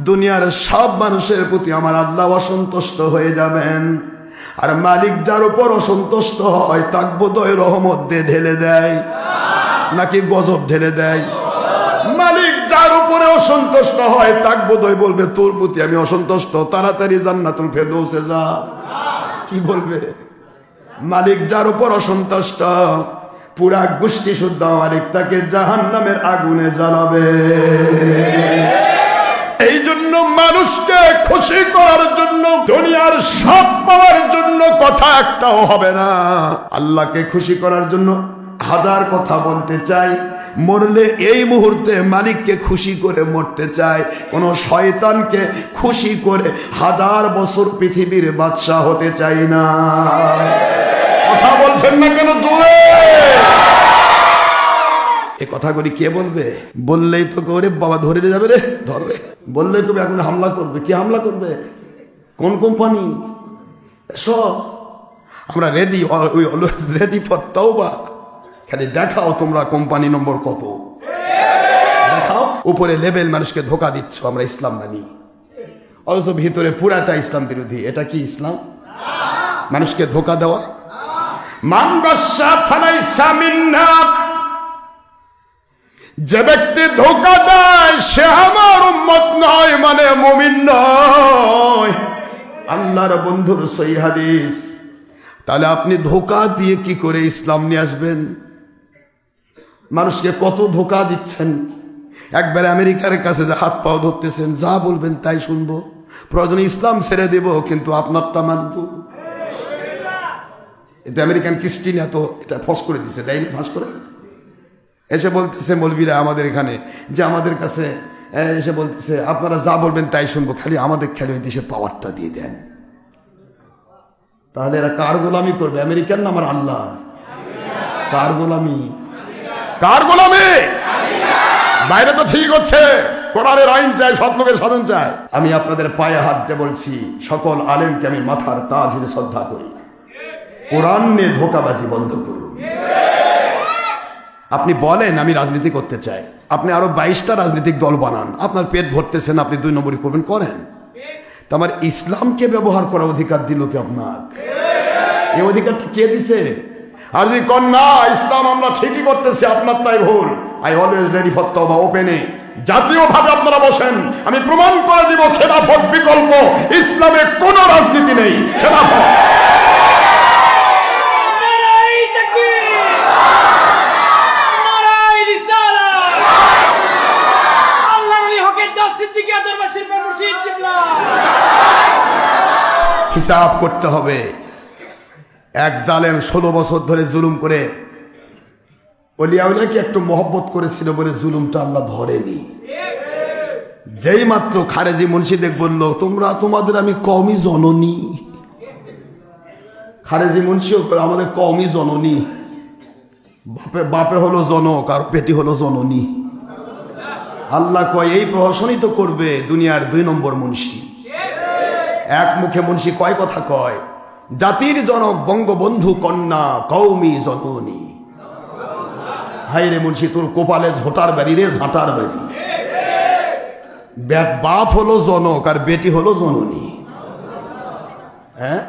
[SPEAKER 2] দুনিয়ার সব মানুষের প্রতি আমার আল্লাহ অসন্তুষ্ট হয়ে যাবেন। আর মালিক যার উপর অসন্তুষ্ট হয় তাক বোধহয় রহমত দিয়ে ঢেলে দেয়, নাকি গজব ঢেলে দেয়? মালিক যার উপরে অসন্তুষ্ট হয় তাক বোধহয় বলবে তোর প্রতি আমি অসন্তুষ্ট, তাড়াতাড়ি জান্নাতুল ফেরদৌসে যা। কি বলবে? মালিক যার উপর অসন্তুষ্ট পুরা গোষ্ঠী শুদ্ধ মালিক তাকে জাহান্নামের আগুনে জ্বালাবে। এই জন্য মানুষকে খুশি করার জন্য, দুনিয়ার সব পাওয়ার জন্য কথা একটাও হবে না। আল্লাহকে খুশি করার জন্য হাজার কথা বলতে চাই, মরলে এই মুহূর্তে মালিককে খুশি করে মরতে চাই। কোন শয়তানকে খুশি করে হাজার বছর পৃথিবীর বাদশা হতে চাই না। কথা বলছেন না কেন জোরে? এই কথাগুলি কে বলবে? বললেই তো করে বাবা ধরে যাবে রে, ধরবে। বললেই তো এখন হামলা করবে। কি হামলা করবে? কোন কোম্পানি? সব আমরা ready, we always ready for তওবা। খালি দেখাও তোমরা কোম্পানি নম্বর কত, দেখাও। উপরে লেভেল মানুষকে ধোকা দিচ্ছ আমরা ইসলাম মানি, অথচ ভিতরে পুরাটা ইসলাম বিরোধী। এটা কি ইসলাম? মানুষকে ধোকা দেওয়া। মান গাসসা ফালাইসা মিন্না, যে ব্যক্তি ধোকা দেয় সে আমার উম্মত নয়, মানে মুমিন নয়। আল্লাহর বন্ধুর সহিহ হাদিস। তাহলে আপনি ধোকা দিয়ে কি করে ইসলাম নিয়ে আসবেন? মানুষকে কত ধোকা দিচ্ছেন। একবার আমেরিকার কাছে যে হাত পাও ধরতেছেন, যা বলবেন তাই শুনবো, প্রয়োজনে ইসলাম ছেড়ে দেব, কিন্তু আপনারটা মানব। এটা আমেরিকান ক্রিস্টিনা তো এটা ফস করে দিছে, দেয়নি ফাঁস করে। এসে বলতেছে মৌলবীরা আমাদের এখানে, যে আমাদের কাছে এসে বলতেছে আপনারা যা বলবেন তাই শুনবো, খালি আমাদের খেলে ওই দেশে পাওয়ারটা দিয়ে দেন। তাহলে এরা কার গোলামি করবে? আমেরিকান না আমার আল্লাহ? কার গোলামি? কার গোলামি? বাইরে তো ঠিক হচ্ছে, কোরআনের আইন চাই, সৎ লোকের সাধন চাই। আমি আপনাদের পায়ে হাত দিয়ে বলছি, সকল আলেমকে আমি মাথার তাজ হিসেবে শ্রদ্ধা করি। কোরআন নিয়ে ধোকাবাজি বন্ধ করুন। আপনি বলেন আমি রাজনীতি করতে চাই, আপনি আরো 22টা রাজনৈতিক দল বানান, আপনার পেট ভরতেছেন, আপনি 2 নম্বরই করবেন, করেন। তো আমার ইসলামকে ব্যবহার করার অধিকার দিল কি আপনার? এই অধিকারটা কে দিছে? আর যদি কন না ইসলাম আমরা ঠিকই করতেছি, আপনার তাই ভুল, আই অলওয়েজ রেডি ফর তওবা, ওপেনে জাতীয়ভাবে আপনারা বসেন, আমি প্রমাণ করে দিব খেলাফত বিকল্প। ইসলামে কোন রাজনীতি নেই, খেলাফত। হিসাব করতে হবে। এক জালেম 16 বছর ধরে জুলুম করে ওলিয়া উলিয়াকে একটু মহব্বত করেছিল বলে জুলুমটা আল্লাহ ধরেনি। যেই মাত্র খারেজি মুন্সিদেক বলল তোমরা তোমাদের আমি কওমি জননী, খারেজি মুন্সিও আমাদের কওমি জননী, বাপে হলো জনক আর পেটি হলো জননী। আল্লাহ কয় এই প্রহসনই তো করবে দুনিয়ার 2 নম্বর মুন্সি। এক মুখে মুন্সি কয় কথা কয়, জাতির জনক বঙ্গবন্ধু কন্যা কওমি জননী। হাই রে মুন্সি, তোর কোপালে ঝোটার বাড়ি রে, ঝাঁটার বাড়ি। বাপ হলো জনক আর বেটি হলো জননী। হ্যাঁ,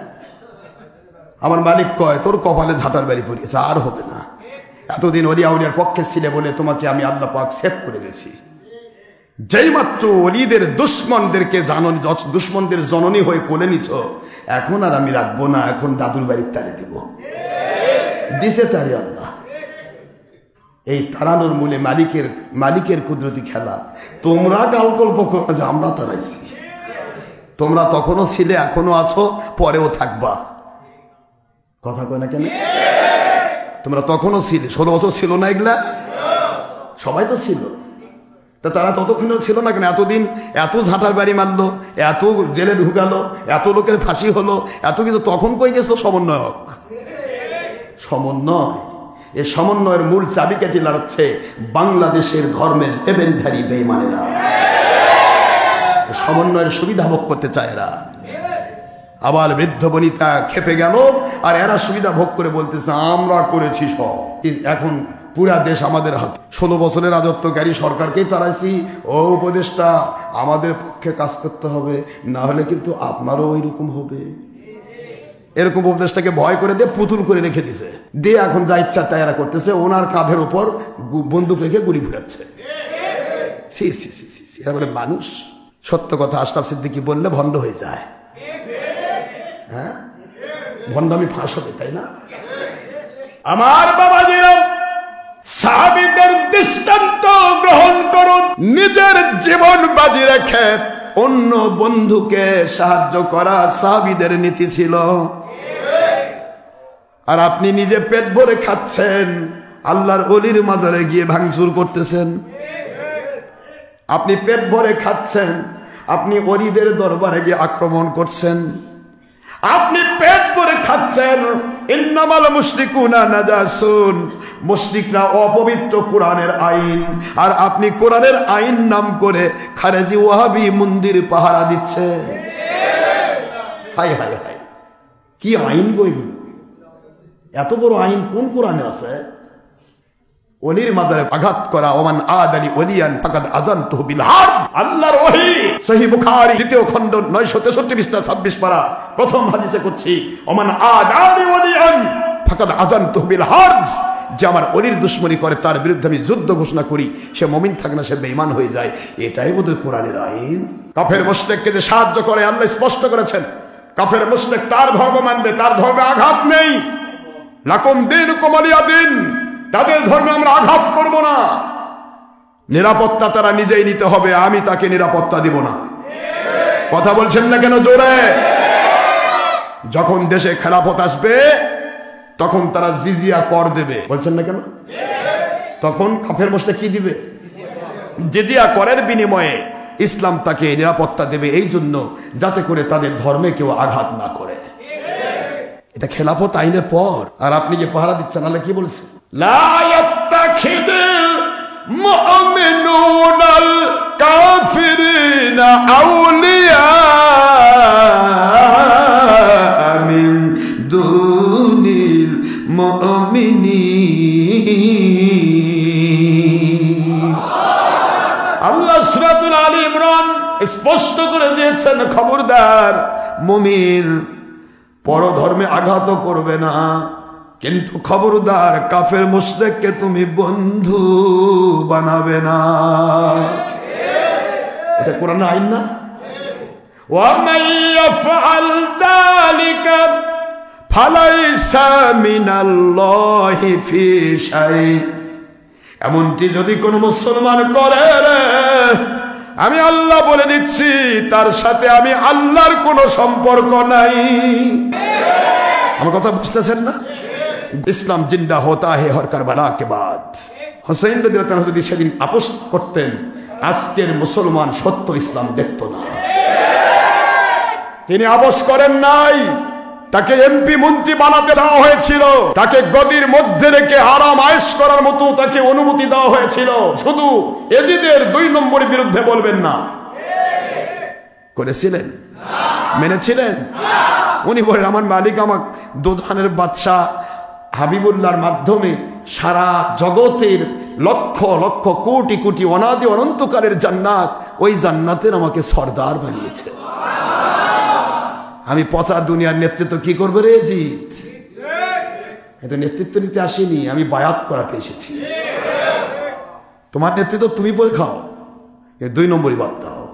[SPEAKER 2] আমার মালিক কয় তোর কপালে ঝাঁটার বাড়ি পড়িয়েছে, আর হবে না। এতদিন ওলিয়া উলিয়ার পক্ষে ছিলে বলে তোমাকে আমি আল্লাহ পাক সেভ করে গেছি। যেই মাত্র ওলিদের দুশ্মনদেরকে দুশ্মনদের জননী হয়ে কোলে নিছ, এখন আর আমি রাখবো না, এখন দাদুর বাড়ির তারে দিব। দিছে তারে আল্লাহ। এই তাড়ানোর মূলে মালিকের কুদরতি খেলা। তোমরা গালগল্প করো যে আমরা তাড়াইছি, তোমরা তখনও ছিলে, এখনো আছো, পরেও থাকবা। কথা কয় না কেন? তোমরা তখনও ছিলে, 16 বছর ছিল না এগুলা? সবাই তো ছিল। তা তারা ততক্ষণেও ছিল না কেন? এতদিন এত ঝাঁটার বাড়ি মারলো, এত জেলে ঢুকালো, এত লোকের ফাঁসি হলো, এত কিছু, তখন কই গেছিল সমন্বয়ক? সমন্বয়, এই সমন্বয়ের মূল চাবিকাঠি লড়াচ্ছে বাংলাদেশের ধর্মের লেবেলধারী বেঈমানেরা। সমন্বয়ের সুবিধা ভোগ করতে চায় এরা। আবার বৃদ্ধ বনিতা খেপে গেল, আর এরা সুবিধা ভোগ করে বলতেছে আমরা করেছি সব। এখন পুরা দেশ আমাদের হাতে। 16 বছরের রাজত্বকারী সরকারকেই তাড়াইছি। ও উপদেষ্টা, আমাদের পক্ষে কাজ করতে হবে, না হলে কিন্তু আপনারও ওই রকম হবে। এরকম উপদেষ্টাকে ভয় করে দিয়ে পুতুল করে রেখে দিছে, দিয়ে এখন যা ইচ্ছা তাই এরা করতেছে। ওনার কাঁধের উপর বন্দুক রেখে গুলি ফুটাচ্ছে। এরা বলে মানুষ। সত্য কথা আশরাফ সিদ্দিকী বললে ভণ্ড হয়ে যায়। হ্যাঁ, ভণ্ডামি ফাঁস হবে, তাই না?
[SPEAKER 1] আমার বাবাজিরা, সাহাবীদের দৃষ্টান্ত গ্রহণ করুন।
[SPEAKER 2] নিজের জীবন বাজি রেখে অন্য বন্ধুকে সাহায্য করা সাহাবীদের নীতি ছিল। আর আপনি নিজে পেট ভরে খাচ্ছেন, আল্লাহর ওলির মাজারে গিয়ে ভাঙচুর করতেছেন। আপনি পেট ভরে খাচ্ছেন, আপনি ওলিদের দরবারে গিয়ে আক্রমণ করছেন। আপনি পেট ভরে খাচ্ছেন, ইন্নামাল মুশরিকুনা নাজাসুন, মুশরিকরা অপবিত্র কোরআনের আইন। আর আপনি কোরআনের আইন নাম করে খারেজি ওয়াহাবি মন্দির পাহারা দিচ্ছে। হাই হাই হাই, কি আইন বইগুলো! এত বড় আইন কোন কোরআনে আছে? ওলির মাজারে আঘাত করা, ওমান আদালি ওলিয়ান ফাকাদ আযানতুহু বিল হারব। আল্লাহর ওহী, সহিহ বুখারী 2য় খণ্ড 963 পৃষ্ঠা 26 পারা প্রথম হাদিসে করছি, ওমান আদালি ওলিয়ান ফাকাদ আযানতুহু বিল হারব। যে আমার ওলির দুশমনী করে তার বিরুদ্ধে আমি যুদ্ধ ঘোষণা করি, সে মুমিন থাকে না, সে বেঈমান হয়ে যায়। এটাই বোধহয় কোরআনের আইন। কাফের মুশরিককে যে সাহায্য করে আল্লাহ স্পষ্ট করেছেন, কাফের মুশরিক তার ধর্ম মানবে, তার ধর্মে আঘাত নেই। লাকুম দীনুকুম ওয়ালিয়া দীন, তাদের ধর্মে আমরা আঘাত করব না। নিরাপত্তা তারা নিজেই নিতে হবে, আমি তাকে নিরাপত্তা দিব না। কথা বলছেন না কেন জোরে? যখন দেশে খেলাফত আসবে তখন তারা জিজিয়া কর দেবে, বলছেন না কেন? তখন কাফের মুশরিক কি দিবে? জিজিয়া করের বিনিময়ে ইসলাম তাকে নিরাপত্তা দেবে, এই জন্য যাতে করে তাদের ধর্মে কেউ আঘাত না করে। এটা খেলাফত আইনের পর। আর আপনি যে পাহারা দিচ্ছেন, আল্লাহ কি বলছে?
[SPEAKER 1] লা ইয়াত্তাখিযুল মুমিনুনাল কাফিরিনা আউলিয়া
[SPEAKER 2] মিন দুনিল মুমিনিন।
[SPEAKER 1] আল্লাহ সূরাতুল আলী ইমরান স্পষ্ট করে দিয়েছেন, খবরদার,
[SPEAKER 2] মুমিন পরধর্মে আঘাত করবে না, কিন্তু খবরদার কাফের মুশরিককে তুমি বন্ধু বানাবে না। এটা কোরআনের আইন না?
[SPEAKER 1] ওয়া মান ইয়াফআল যালিকা
[SPEAKER 2] ফালাইসা মিনাল্লাহি ফি শাই। এমনটি যদি কোন মুসলমান করে, আমি আল্লাহ বলে দিচ্ছি তার সাথে আমি আল্লাহর কোনো সম্পর্ক নাই। আমার কথা বুঝতেছেন না? ইসলাম জিন্দা হোতা হে হর কারবালা কে বাদ। হুসাইন রাদিয়াল্লাহু আনহু যদি সেদিন আপোষ করতেন, আজকের মুসলমান সত্য ইসলাম দেখত না। তিনি আপোষ করেন নাই। তাকে এমপি মন্ত্রী বানাতে চাওয়া হয়েছিল, তাকে গদির মধ্যে রেখে আরাম আয়েশ করার মতো তাকে অনুমতি দেওয়া হয়েছিল। শুধু এজিদের 2 নম্বরের বিরুদ্ধে বলবেন না। করেছিলেন? মেনেছিলেন? উনি বলেন, আমার মালিক আমাকে দোজানের বাদশা হাবিবুল্লাহর মাধ্যমে সারা জগতের লক্ষ লক্ষ কোটি কোটি অনাদি অনন্তকালের জান্নাত, ওই জান্নাতের আমাকে সর্দার বানিয়েছে। আমি পচা দুনিয়ার নেতৃত্ব কি করবো রে জিত? এটা নেতৃত্ব নিতে আসিনি, আমি বায়াত করাতে এসেছি। তোমার নেতৃত্ব তুমি বলে খাও, 2 নম্বরই বাদ দাও।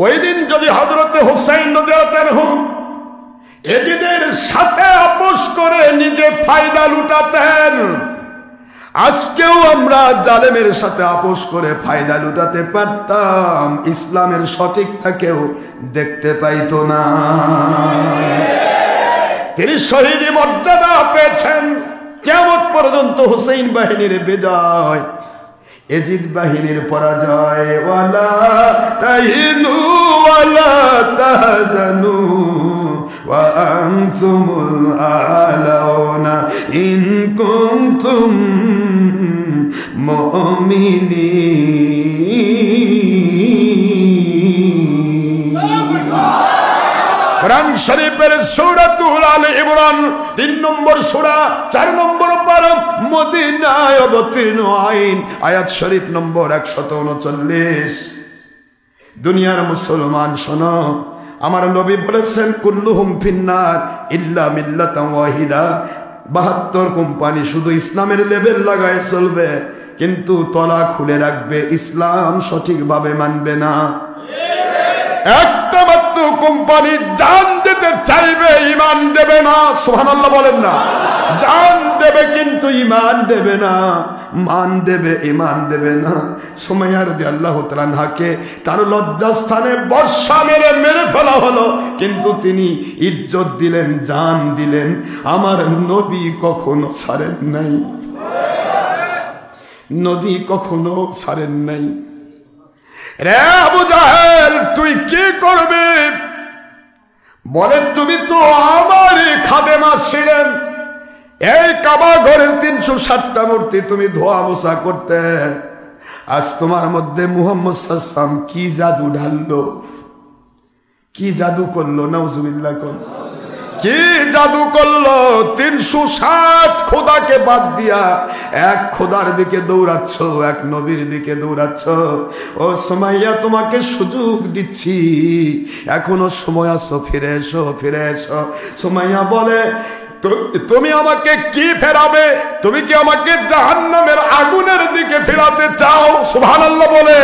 [SPEAKER 1] ওই দিন যদি হযরতে হুসাইন রাদিয়াল্লাহু আনহু এজিদের সাথে আপোষ করে নিজে ফায়দা লুটাতেন,
[SPEAKER 2] আজকেও আমরা জালেমের সাথে আপোষ করে ফায়দা লুটাতে পারতাম, ইসলামের সঠিকটা কেউ দেখতে পাইতো না।
[SPEAKER 1] তিনি শহীদি মর্যাদা পেয়েছেন।
[SPEAKER 2] কিয়ামত পর্যন্ত হুসাইন বাহিনীর বিজয়, এজিদ বাহিনীর পরাজয়। ওয়ালা তাহিনু ওয়ালা তাহজানু ওয়া আনতুমুল আলাউনা ইন কুনতুম মুমিনিন।
[SPEAKER 1] কোরআন শরীফের সূরাতুল আলে ইমরান 3 নম্বর সূরা 4 নম্বর পারা মদিনায় অবতীর্ণ আইন আয়াত শরীফ নম্বর 139। দুনিয়ার মুসলমান শোনো, আমার নবী বলেছেন কুল্লুহুম ফিন্নার ইল্লা মিল্লাতান ওয়াহিদা। 72 কোম্পানি শুধু ইসলামের লেবেল লাগায় চলবে, কিন্তু তলা খুলে রাখবে, ইসলাম সঠিকভাবে মানবে না। একটা মাত্র কোম্পানি জান দিতে চাইবে, ইমান দেবে না। সুবহানাল্লাহ বলেন না। জান দেবে কিন্তু ইমান দেবে না, মান দেবে ইমান দেবে না। সুমাইয়া রাদিয়াল্লাহু তাআলা আনহাকে তার লজ্জাস্থানে বর্ষা মেরে ফেলা হলো, কিন্তু তিনি ইজ্জত দিলেন, জান দিলেন। আমার নবী কখনো ছাড়েন নাই, নবী কখনো ছাড়েন নাই। রে আবু জাহেল, তুই কি করবে? বলে তুমি তো আমারই খাদেমা ছিলেন। এই কাবা ঘরের 360টা মূর্তি তুমি ধোয়া মোছা করতে, আজ তোমার মধ্যে মুহাম্মদ সাল্লাল্লাহু আলাইহি ওয়াসাল্লাম কি জাদু ঢাললো, কি জাদু করলো? নাউজুবিল্লাহ কোন কি জাদু করলো? 360 খোদাকে বাদ দিয়া এক খোদার দিকে দৌড়াচ্ছ, এক নবীর দিকে দৌড়াচ্ছ। ও সুমাইয়া, তোমাকে সুযোগ দিচ্ছি, এখনো সময় আছে, ফিরে এসো, ফিরে এসো। সুমাইয়া বলে, তুমি আমাকে কি ফেরাবে? তুমি কি আমাকে জাহান্নামের আগুনের দিকে ফেরাতে চাও? সুবহানাল্লাহ বলে।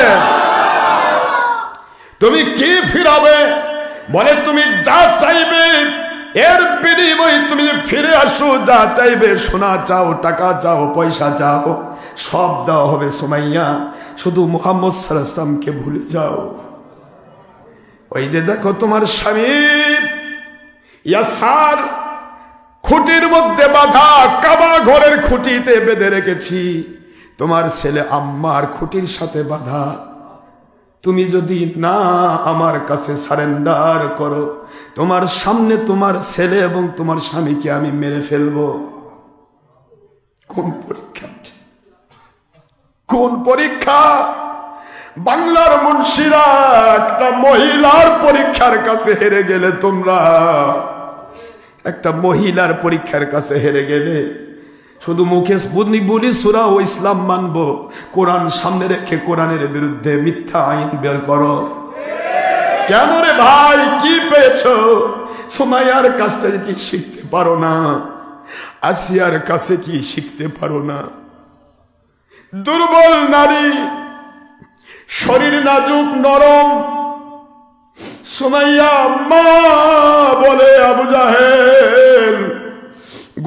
[SPEAKER 1] তুমি কি ফিরাবে? বলে তুমি যা চাইবে এর বিনিময়ে তুমি ফিরে আসো, যা চাইবে, সোনা চাও, টাকা চাও, পয়সা চাও, সব দেওয়া হবে সুমাইয়া, শুধু মুহাম্মদ সাল্লাল্লাহু আলাইহি ওয়াসাল্লামকে ভুলে যাও। ওই যে দেখো তোমার স্বামী ইয়াসার খুঁটির মধ্যে বাঁধা, কাবা ঘরের খুঁটিতে বেঁধে রেখেছি। তোমার ছেলে আম্মার খুঁটির সাথে বাঁধা। তুমি যদি না আমার কাছে সারেন্ডার করো, তোমার সামনে তোমার ছেলে এবং তোমার স্বামীকে আমি মেরে ফেলবো। কোন পরীক্ষা, কোন পরীক্ষা? বাংলার মুন্সিরা একটা মহিলার পরীক্ষার কাছে হেরে গেলে, তোমরা একটা মহিলার পরীক্ষার কাছে হেরে গেলে। শুধু মুখে বলি সূরা ও ইসলাম মানবো, কোরআন সামনে রেখে কোরআনের বিরুদ্ধে মিথ্যা আইন বের করো। কেন রে ভাই, কি পেয়েছো? সুমাইয়ার কাছ থেকে কি শিখতে পারো না? আসিয়ার কাছে কি শিখতে পারো না? দুর্বল নারী, শরীর নাজুক নরম। সুমাইয়া মা বলে, আবু জাহেল,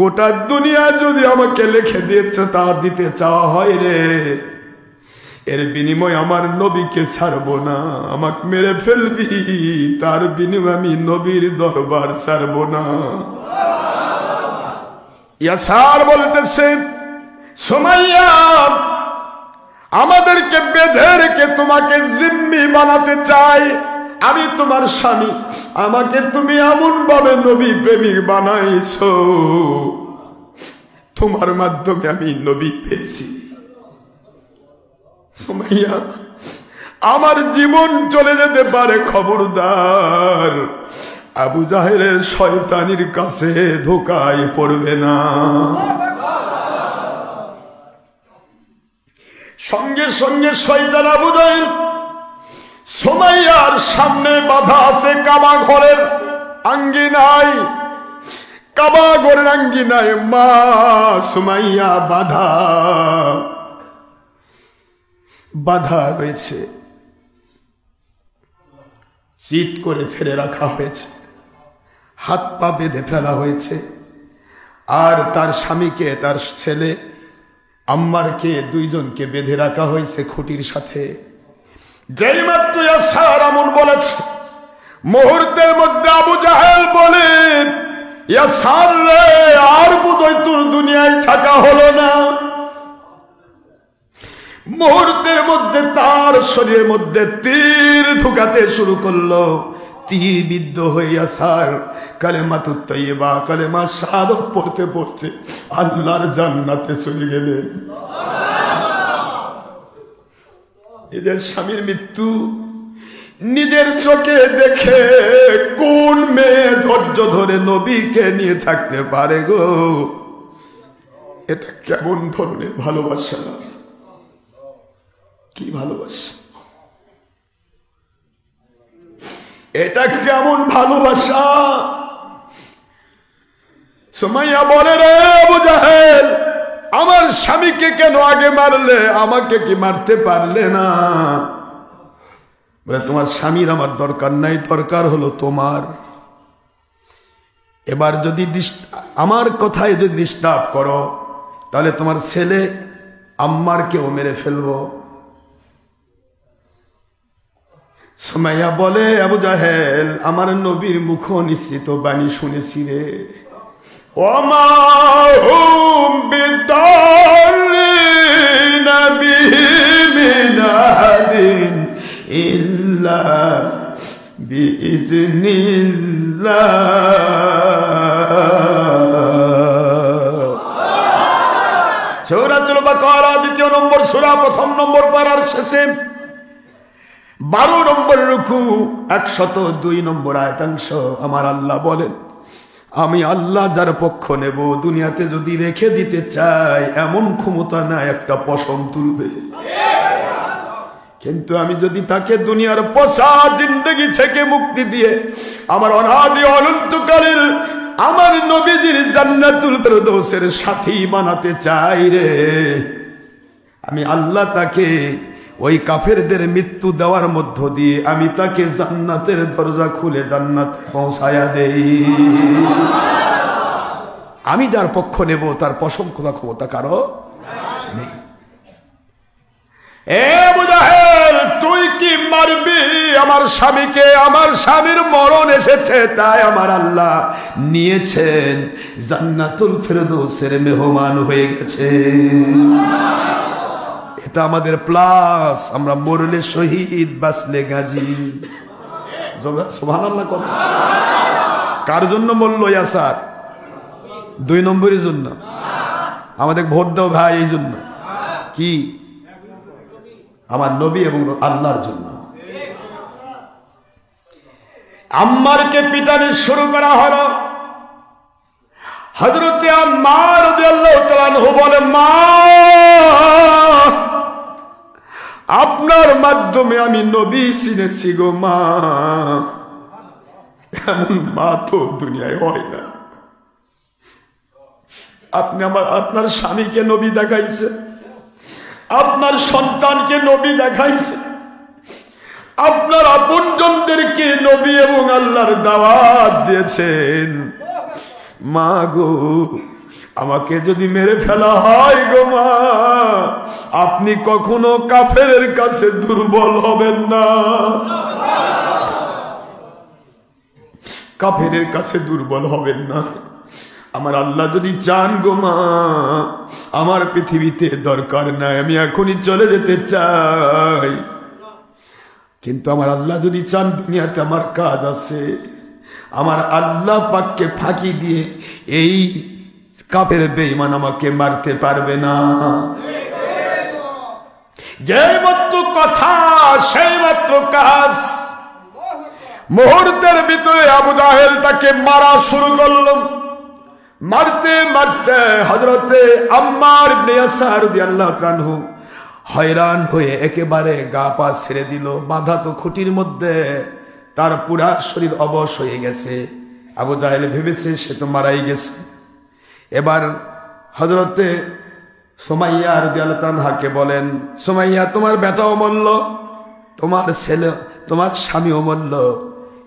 [SPEAKER 1] গোটা দুনিয়া যদি আমাকে লিখে দিয়েছে তা দিতে চাওয়া হয় রে, এর বিনিময় আমার নবীকে ছাড়বো না, আমাকে মেরে ফেলবি, তার বিনিময় আমি নবীর দরবার ছাড়বো না। ইয়াসার বলতেছে, সুমাইয়া আমাদেরকে বেঁধে রেখে তোমাকে জিম্মি বানাতে চাই। আমি তোমার স্বামী, আমাকে তুমি এমন ভাবে নবী প্রেমিক বানাইছো, তোমার মাধ্যমে আমি নবী পেয়েছি। সুমাইয়া, আমার জীবন চলে যেতে পারে, খবরদার আবু জাহেলের শয়তানির কাছে ধোকায় পড়বে না। সঙ্গে সঙ্গে শয়তান আবু জাহেল সুমাইয়ার সামনে বাধা আছে কাবা ঘরের আঙ্গিনায়। কাবা ঘরের আঙ্গিনায় মা সুমাইয়া বাধা রয়েছে, চিৎ করে ফেলে রাখা হয়েছে, হাত পা বেঁধে ফেলা হয়েছে। আর তার স্বামীকে, তার ছেলে আম্মারকে, দুইজনকে বেঁধে রাখা হয়েছে খুঁটির সাথে। যেই মাত্র ইয়াসার এমন বলেছে, মুহূর্তের মধ্যে আবু জাহেল বলে, ইয়াসার রে, আর বোধহয় তোর দুনিয়ায় থাকা হলো না। মুহূর্তের মধ্যে তার শরীরের মধ্যে তীর ঢুকাতে শুরু করলো। তীর বিদ্ধ হয়ে ইয়াসার কালেমাতুত তাইয়্যিবা, কালেমা শাহাদাত পড়তে পড়তে আল্লাহর জান্নাতে চলে গেলেন। এদের স্বামীর মৃত্যু,
[SPEAKER 2] নিজের চোখে দেখে কোন মেয়ে ধৈর্য ধরে নবীকে নিয়ে থাকতে পারে গো? এটা কেমন ধরনের ভালোবাসা? কি ভালোবাসা? এটা কেমন ভালোবাসা? সুমাইয়া বলে, রে আবু জাহেল, আমার স্বামীকে কেন আগে মারলে, আমাকে কি মারতে পারলে না? বলে, তোমার স্বামীর আমার দরকার নাই, দরকার হলো তোমার। এবার যদি আমার কথায় যদি ডিস্টার্ব করো, তাহলে তোমার ছেলে আম্মারকেও মেরে ফেলবো। সুমাইয়া বলে, আবু জাহেল, আমার নবীর মুখ নিশ্চিত বাণী শুনেছি রে, ওমা হুম বিদারিনা বিহি মিন আহাদিন ইল্লা বিইذনিল্লাহ। সূরাতুল বাকারা ২য় নম্বর সূরা, ১ম নম্বর পারার শেষে ১২ নম্বর রুকু ১০২ নম্বর আয়াতাংশ আমার আল্লাহ বলেন, আমি আল্লাহ যার পক্ষ নেব, দুনিয়াতে যদি রেখে দিতে চাই এমন ক্ষমতা না একটা পশম তুলবে। কিন্তু আমি যদি তাকে দুনিয়ার পোষা জিন্দগি থেকে মুক্তি দিয়ে আমার অনাদি অনন্তকালের আমার নবীজির জান্নাতুল ফেরদৌসের সাথী বানাতে চাই রে, আমি আল্লাহ তাকে ওই কাফেরদের মৃত্যু দেওয়ার মধ্য দিয়ে আমি তাকে জান্নাতের দরজা খুলে জান্নাতে পৌঁছায়া দেই। আমি যার পক্ষ নেব তার পশম খোলা ক্ষমতা কারো নেই। এ আবু জাহেল, তুই কি মারবি আমার স্বামীকে? আমার স্বামীর মরণ এসেছে, তাই আমার আল্লাহ নিয়েছেন, জান্নাতুল ফেরদৌসের মেহমান হয়ে গেছে। এটা আমাদের প্লাস। আমরা মরলে শহীদ, বাঁচলে গাজী। সুবহানাল্লাহ। কার জন্য মরল ইয়াসার? ২ নম্বরের জন্য। আমাদের ভোট দাও ভাই, এই জন্য কি? আমার নবী এবং আল্লাহর জন্য। আম্মারকে পিটানি শুরু করা হলো। হযরতে আম্মার রাদিয়াল্লাহু তাআলা আনহু বলে, মা, আপনার মাধ্যমে আমি নবী চিনেছি গো মা। এমন মা তো দুনিয়ায় হয় না। আপনি আপনার স্বামীকে নবী দেখাইছেন, আপনার সন্তানকে নবী দেখাইছেন, আপনার আপনজনদেরকে নবী এবং আল্লাহর দাওয়াত দিয়েছেন। মা গো, আমাকে যদি মেরে ফেলা হয় গো মা, আপনি কখনো কাফেরের কাছে দুর্বল হবেন না, কাফেরের কাছে দুর্বল হবেন না। আমার আল্লাহ যদি চান গো মা, আমার পৃথিবীতে দরকার নাই, আমি এখনই চলে যেতে চাই, কিন্তু আমার আল্লাহ যদি চান দুনিয়াতে আমার কাজ আছে, আমার আল্লাহ পাককে ফাঁকি দিয়ে এই কাফের বেঈমান আমাকে মারতে পারবে না। যে মাত্র কথা সেই মাত্র কাজ। মুহূর্তের ভিতরে আবু জাহেল তাকে মারা শুরু করল। মারতে মারতে হযরতে আম্মার ইবনে ইয়াসার রাদিয়াল্লাহু আনহু হয়রান হয়ে একেবারে গা পা ছেড়ে দিল। বাঁধা তো খুঁটির মধ্যে, তার পুরা শরীর অবশ হয়ে গেছে। আবু জাহেল ভেবেছে সে তো মারাই গেছে। এবার হযরতে সুমাইয়া রাদিয়াল্লাহু আনহাকে বলেন, সুমাইয়া, তোমার বেটাও মরল, তোমার ছেলে, তোমার স্বামীও মরল,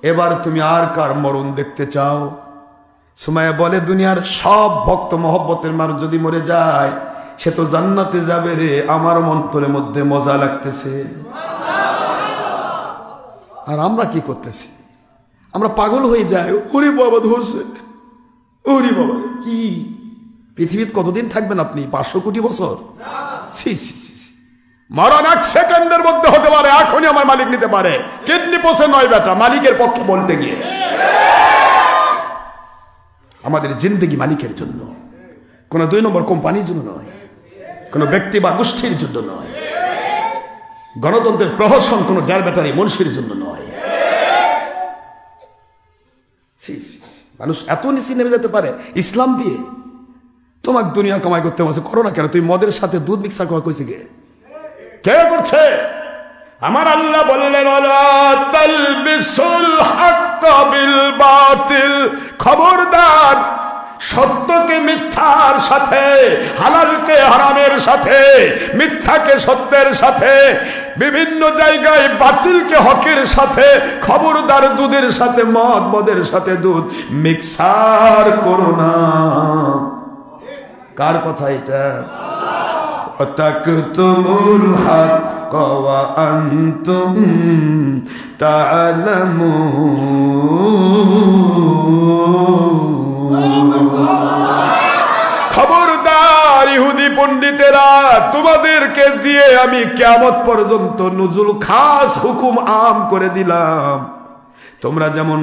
[SPEAKER 2] এবার তুমি আর কার মরণ দেখতে চাও? সুমাইয়া বলে, দুনিয়ার সব ভক্ত মহব্বতের মানুষ যদি মরে যায় সে তো জান্নাতে যাবে রে, আমার অন্তরের মধ্যে মজা লাগতেছে। আর আমরা কি করতেছি? আমরা পাগল হয়ে যাই, ওরে বাবা ধরছে, ওরে বাবা। কি পৃথিবীতে কতদিন থাকবেন আপনি? 500 কোটি বছর? মরণ 1 সেকেন্ডের মধ্যে হতে পারে, এখনই আমার মালিক নিতে পারে। কিডনি পোষে নয় বেটা, মালিকের পক্ষে বলতে গিয়ে। আমাদের জিন্দেগি মালিকের জন্য, কোন 2 নম্বর কোম্পানির জন্য নয়, কোন ব্যক্তি বা গোষ্ঠীর জন্য নয়, গণতন্ত্রের প্রহসন কোন ড্যার ব্যাটারি মনীষীর জন্য নয়। মানুষ এত নিচে নেমে যেতে পারে ইসলাম দিয়ে? তোমাকে দুনিয়া কামাই করতে বলছে, করো না কেন? তুমি মদের সাথে দুধ মিক্সার করা কইছে
[SPEAKER 1] কে করছে? আমার আল্লাহ বললেন, ওয়ালা তালবিসুল হাক্কা বিল বাতিল, খবরদার সত্যকে মিথ্যার সাথে, হালালকে হারামের সাথে, মিথ্যাকে সত্যের সাথে, বিভিন্ন জায়গায় বাতিলকে হকের সাথে, খবরদার দুধের সাথে মদ, মদের সাথে দুধ মিক্সার করো না। কার কথা এটা? তাকতুমুল হক ওয়া আনতুম তা'লামুন। খবরদার ইহুদি পণ্ডিতেরা, তোমাদেরকে দিয়ে আমি কিয়ামত পর্যন্ত নুজুল খাস হুকুম আম করে দিলাম। তোমরা যেমন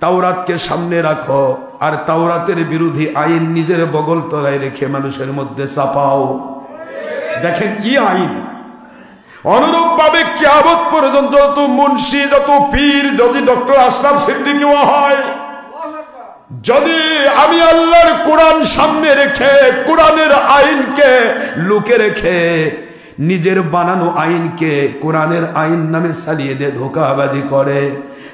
[SPEAKER 1] তাওরাতকে সামনে রাখো আর তাওরাতের বিরোধী আইন নিজের বগল তলায় রেখে মানুষের মধ্যে চাপাও, দেখেন কি আইন। অনুরূপ ভাবে কিয়ামত পর্যন্ত যত মুন্সি, যত পীর, যদি ডক্টর আশরাফ সিদ্দিকীও হয়, যদি আমি আল্লাহর কোরআন সামনে রেখে কোরআনের আইনকে লুকে রেখে নিজের বানানো আইনকে কোরআনের আইন নামে চালিয়ে দিয়ে ধোঁকাবাজি করে,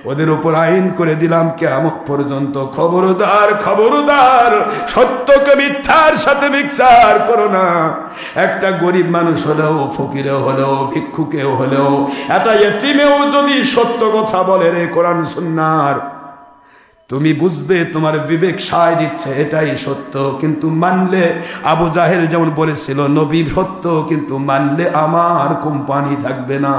[SPEAKER 1] ওদের উপর আইন করে দিলাম কিয়ামত পর্যন্ত। খবরদার, খবরদার, সত্যকে মিথ্যার সাথে মিক্সার করো না। একটা গরিব মানুষ হলেও, ফকিরেও হলেও, ভিক্ষুকেও হলেও, একটা ইতিমেও যদি সত্য কথা বলে রে কোরআন সুন্নাহর, তুমি বুঝবে তোমার বিবেক সায় দিচ্ছে এটাই সত্য, কিন্তু মানলে আবু জাহেল যেমন বলেছিল নবী সত্য, কিন্তু মানলে আমার কোম্পানি থাকবে না।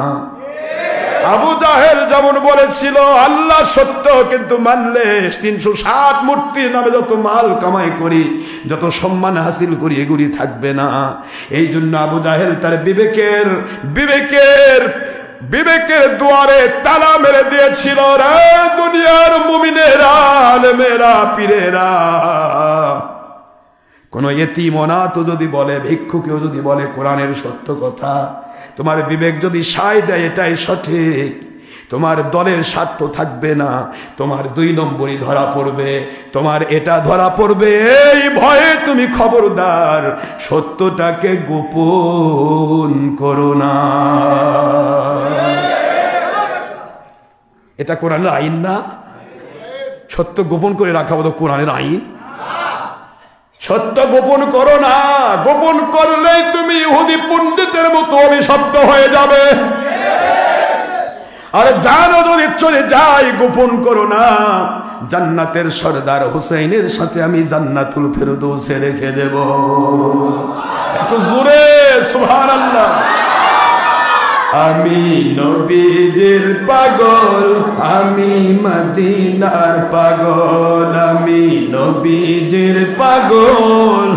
[SPEAKER 1] আবু জাহেল যেমন বলেছিল আল্লাহ সত্য, কিন্তু মানলে 360 মূর্তির নামে যত মাল কামাই করি, যত সম্মান হাসিল করি, এগুলি থাকবে না। এই জন্য আবু জাহেল তার বিবেকের দুয়ারে তালা মেরে দিয়েছিল। রে দুনিয়ার মুমিনেরা, আলেমেরা, পীরেরা, কোন ইতিম অনাথ যদি বলে, ভিক্ষুকেও যদি বলে কোরআনের সত্য কথা, তোমার বিবেক যদি সায় দেয় এটাই সঠিক, তোমার দলের স্বার্থ থাকবে না, তোমার 2 নম্বরই ধরা পড়বে, তোমার এটা ধরা পড়বে। এই ভয়ে তুমি খবরদার সত্যটাকে গোপন করো না। এটা কোরআনের আইন না? সত্য গোপন করে রাখা বোধ কোরআনের আইন? সত্য গোপন করো না, গোপন করলেই তুমি ইহুদি পণ্ডিতের মতো অভিশপ্ত হয়ে যাবে। আর জানো যদি চলে যায়, গোপন করো না। জান্নাতের সরদার হুসাইনের সাথে আমি জান্নাতুল ফেরদৌসে রেখে দেব। একটু জোরে সুবহানাল্লাহ। আমি নবীজির পাগল, আমি মদিনার পাগল, আমি নবীজির পাগল।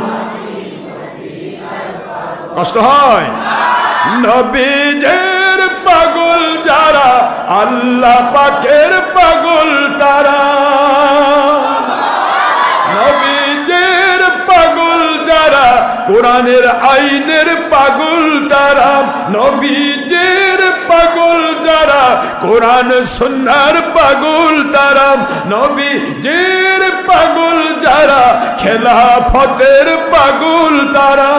[SPEAKER 1] কষ্ট হয়? নবীজির পাগল যারা, আল্লাহ পাকের পাগল তারা। নবীজির পাগল যারা, কোরআনের আইনের পাগল তারা। নবীজির পাগল যারা, কোরআন সুন্নাহর পাগল তারা। নবীজির পাগল যারা, খেলাফতের পাগল তারা।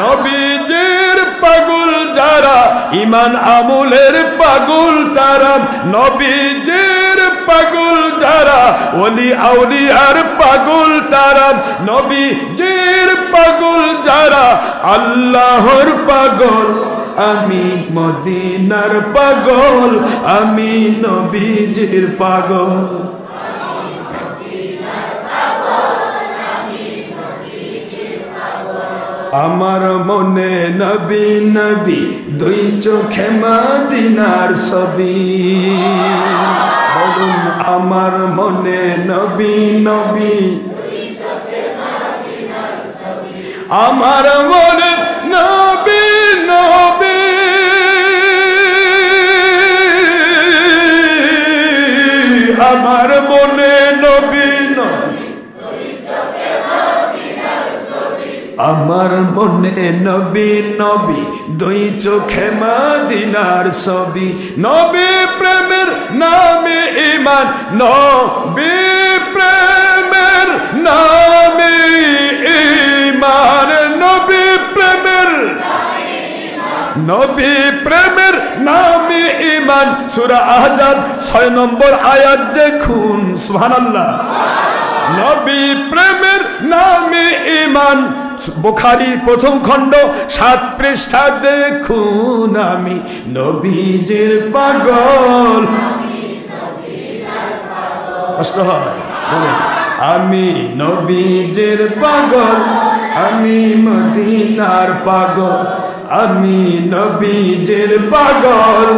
[SPEAKER 1] নবীজির পাগল যারা, ঈমান আমলের পাগল তারা। নবীজির পাগল যারা, ওলি আউলিয়ার পাগল তারা। নবীজির পাগল যারা, আল্লাহর পাগল। আমি মদিনার পাগল, আমি নবীজির পাগল। আমার মনে নবী নবী, 2 চোখে মদিনার ছবি। বলুন আমার মনে নবী নবী, আমার মনে নবী নবী। আমার মনে নবী নবী,
[SPEAKER 2] আমার মনে নবী নবী দুই চোখে মদিনার ছবি নবী প্রেমের নামে ঈমান নবী প্রেমের নামে ঈমান নবী প্রেমের নামে ঈমান সূরা আহজাব 6 নম্বর আয়াত দেখুন সুবহানাল্লাহ নবী প্রেমের নামে ঈমান বুখারী প্রথম খণ্ড 7 পৃষ্ঠা দেখুন আমি নবীজির পাগল কষ্ট হয় আমি নবীজির পাগল আমি মদিনার পাগল আমি নবীজির পাগল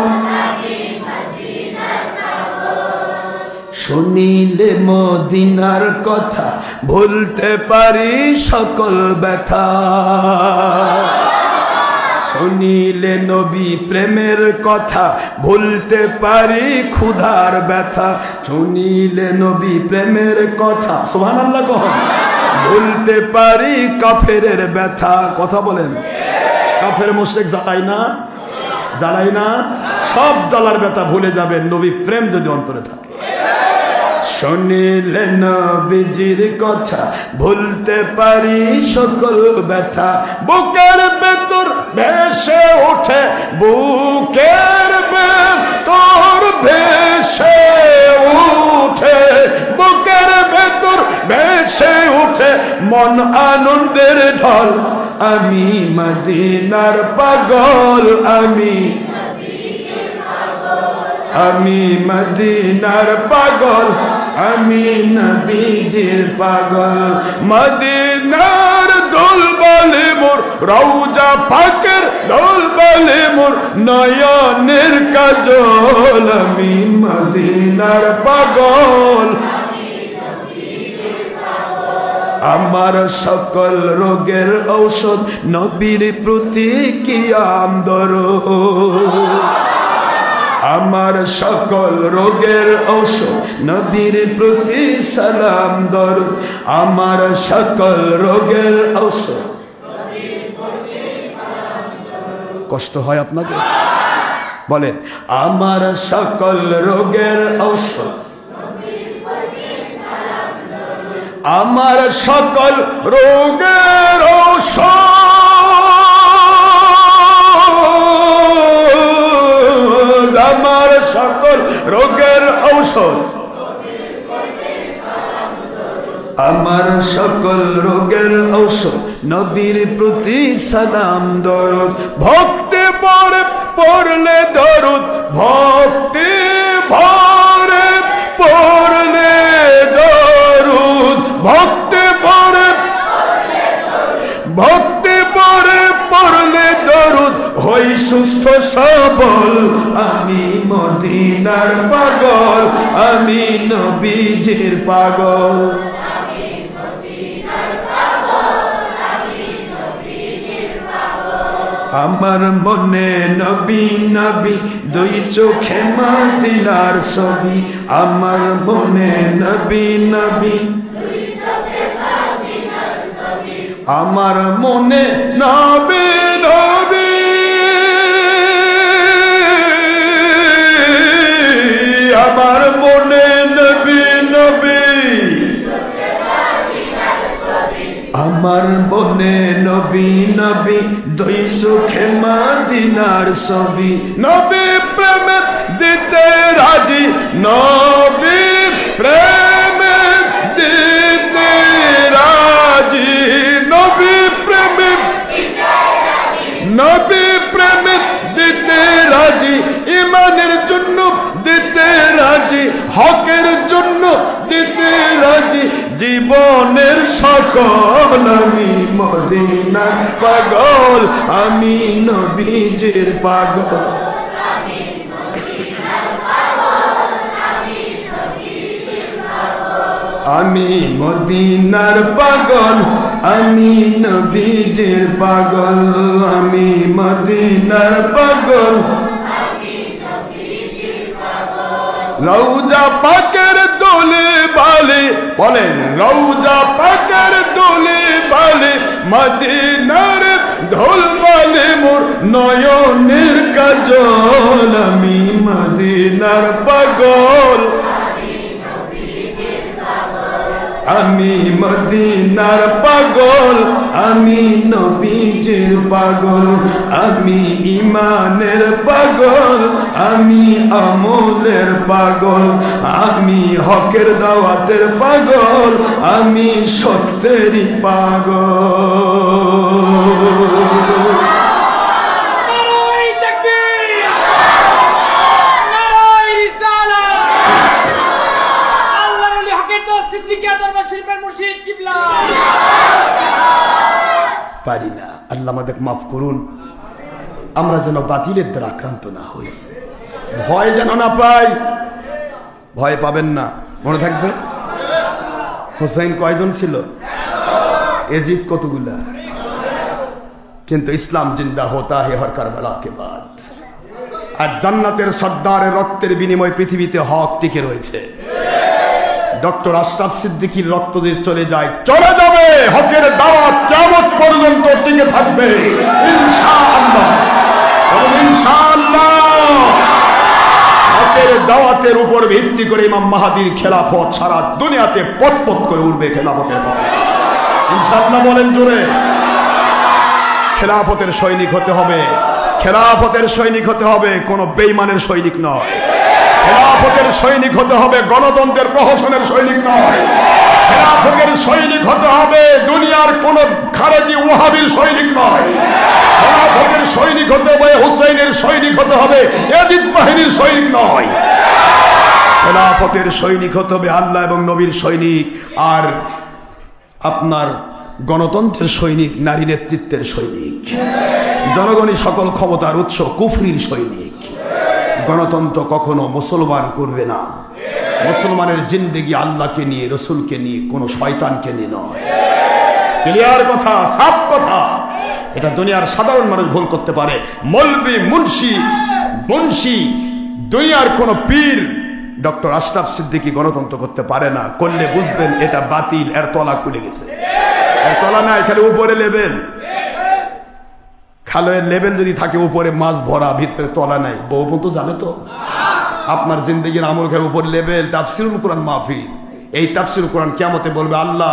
[SPEAKER 2] শুনিলে মদিনার কথা ভুলতে পারি সকল ব্যথা শুনিলে নবী প্রেমের কথা ভুলতে পারি ক্ষুধার ব্যথা শুনিলে নবী প্রেমের কথা সুবহানাল্লাহ কহ ভুলতে পারি কাফেরের ব্যথা কথা বলেন কাফের মুশরিক জ্বালাই না সব জ্বালার ব্যথা ভুলে যাবেন নবী প্রেম যদি অন্তরে থাকে শুনিলে নবীজির কথা ভুলতে পারি সকল ব্যথা বুকের ভেতর ভেসে ওঠে বুকের ভেতর ভেসে উঠে বুকের ভেতর ভেসে উঠে মন আনন্দের ঢল আমি মদিনার পাগল আমি মদিনার পাগল আমি নবীজির পাগল মদিনার দোলবালে মোর রওজা পাকের দোলবালে মোর নয়নের কাজল আমি মদিনার পাগল আমার সকল রোগের ঔষধ নবীর প্রতি কিয়াম দরুদ আমার সকল রোগের ঔষধ নবীর প্রতি সালাম দরুদ আমার সকল রোগের ঔষধ কষ্ট হয় আপনাদের বলেন আমার সকল রোগের ঔষধ আমার সকল রোগের ঔষধ আমার সকল রোগের ঔষধ আমার সকল রোগের ঔষধ নবীর প্রতি সালাম দরুদ ভক্তি ভরে পড়লে দরুদ ভক্তি ভরে পড়লে দরুদ ভক্তি ভরে পড়লে দরুদ হই সুস্থ সবল আমি মদিনার পাগল আমি নবীজির পাগল আমার মনে নবী নবী দুই চোখে মদিনার ছবি আমার মনে নবী নবী আমার মনে নবী নবী আমার মনে নবী নবী আমার মনে নবী নবী দুই চোখে মদিনার ছবি নবী প্রেমে দিতে রাজি নবী প্রেমে দিতে রাজি নবী প্রেমে দিতে রাজি ইমানের জন্য দিতে রাজি হকের জন্য দিতে রাজি জীবনের সকল আমি মদিনার পাগল আমি নবীজির পাগল আমি মদিনার পাগল আমি নবীজির পাগল আমি মদিনার পাগল রওজা পাকের দোলে
[SPEAKER 1] বালি, বলেন রওজা পাকের দুলি বালি, মদিনার ধুল বালি মোর নয়নের কাজল, আমি মদিনার পাগল, আমি মদিনার পাগল, আমি নবীজির পাগল, আমি ইমানের পাগল, আমি আমলের পাগল, আমি হকের দাওয়াতের পাগল, আমি সত্যেরই পাগল। পারি না, আল্লাহ আমাদের মাফ করুন, আমরা যেন বাতিলের দ্বারা আক্রান্ত না হই, ভয় যেন না পাই। ভয় পাবেন না, মনে থাকবে। হোসেন কয়জন ছিল? এজিদ কতগুলা? কিন্তু ইসলাম জিন্দা হোতা হে হর কারবালা কে বাদ। আর জান্নাতের সর্দারের রক্তের বিনিময়ে পৃথিবীতে হক টিকে রয়েছে। ডক্টর আশরাফ সিদ্দিকীর রক্ত দিয়ে চলে যায়, চলে যাবে, হকের দাওয়াত কিয়ামত পর্যন্ত টিকে থাকবে ইনশাআল্লাহ, ইনশাআল্লাহ। হকের দাওয়াতের উপর ভিত্তি করে ইমাম মাহদীর খেলাফত সারা দুনিয়াতে পথ করে উঠবে খেলাফতের পথে ইনশাআল্লাহ। বলেন জোরে। খেলাফতের সৈনিক হতে হবে, খেলাফতের সৈনিক হতে হবে, কোন বেঈমানের সৈনিক নয়। খেলাফতের সৈনিক হতে হবে, গণতন্ত্রের প্রহসনের সৈনিক নয়। খেলাফতের সৈনিক হতে হবে, দুনিয়ার কোন খারেজি ওয়াহাবির সৈনিক নয়। খেলাফতের সৈনিক হতে হবে, হুসাইনের সৈনিক হতে হবে, ইয়াজিদ বাহিনীর সৈনিক নয়। খেলাফতের সৈনিক হতে হবে আল্লাহ এবং নবীর সৈনিক। আর আপনার গণতন্ত্রের সৈনিক নারী নেতৃত্বের সৈনিক, জনগণই সকল ক্ষমতার উৎস কুফরির সৈনিক। গণতন্ত্র কখনো মুসলমান করবে না। মুসলমানের জিন্দেগি আল্লাহকে নিয়ে, রসুলকে নিয়ে, কোন শয়তানকে নিয়ে নয়। ক্লিয়ার কথা, সাফ কথা। এটা দুনিয়ার সাধারণ মানুষ ভুল করতে পারে। মৌলবি, মুন্সি, দুনিয়ার কোন পীর ডক্টর আশরাফ সিদ্দিকী গণতন্ত্র করতে পারে না। করলে বুঝবেন এটা বাতিল, এর তলা খুলে গেছে। এর তলা নাই, খালি উপরে লেবেল। খালের লেবেল যদি থাকে উপরে মাছ ভরা, ভিতরে তলা নাই, বউ তো যাবে তো। আপনার জিন্দগির আমল ঘরের উপর লেবেল, তাফসিরুল কোরআন মাহফিল। এই তাফসিরুল কোরআন কিয়ামতে বলবে, আল্লাহ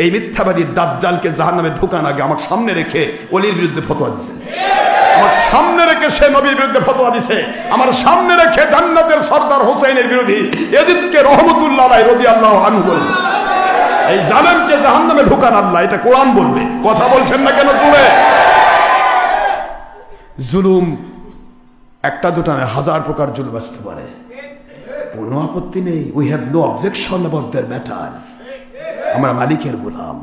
[SPEAKER 1] এই মিথ্যাবাদী দাজ্জালকে জাহান্নামে ঢুকান আগে আমার সামনে রেখে ওলির বিরুদ্ধে ফতোয়া দিছে, আমার সামনে রেখে সে নবীর বিরুদ্ধে ফতোয়া দিছে, আমার সামনে রেখে জান্নাতের সর্দার হোসেনের বিরোধী ইয়াজিদকে রহমতুল্লাহ আলাইহি রাদিয়াল্লাহু আনহু বলেছে। এই জালেমকে জাহান্নামে ঢুকান আল্লাহ, এটা কোরআন বলবে। কথা বলছেন না কেন জুড়ে? জুলুম একটা দুটা নয়, হাজার প্রকার জুলুম আসতে পারে, কোনো আপত্তি নেই। We have no objection about that matter. আমরা মালিকের গোলাম।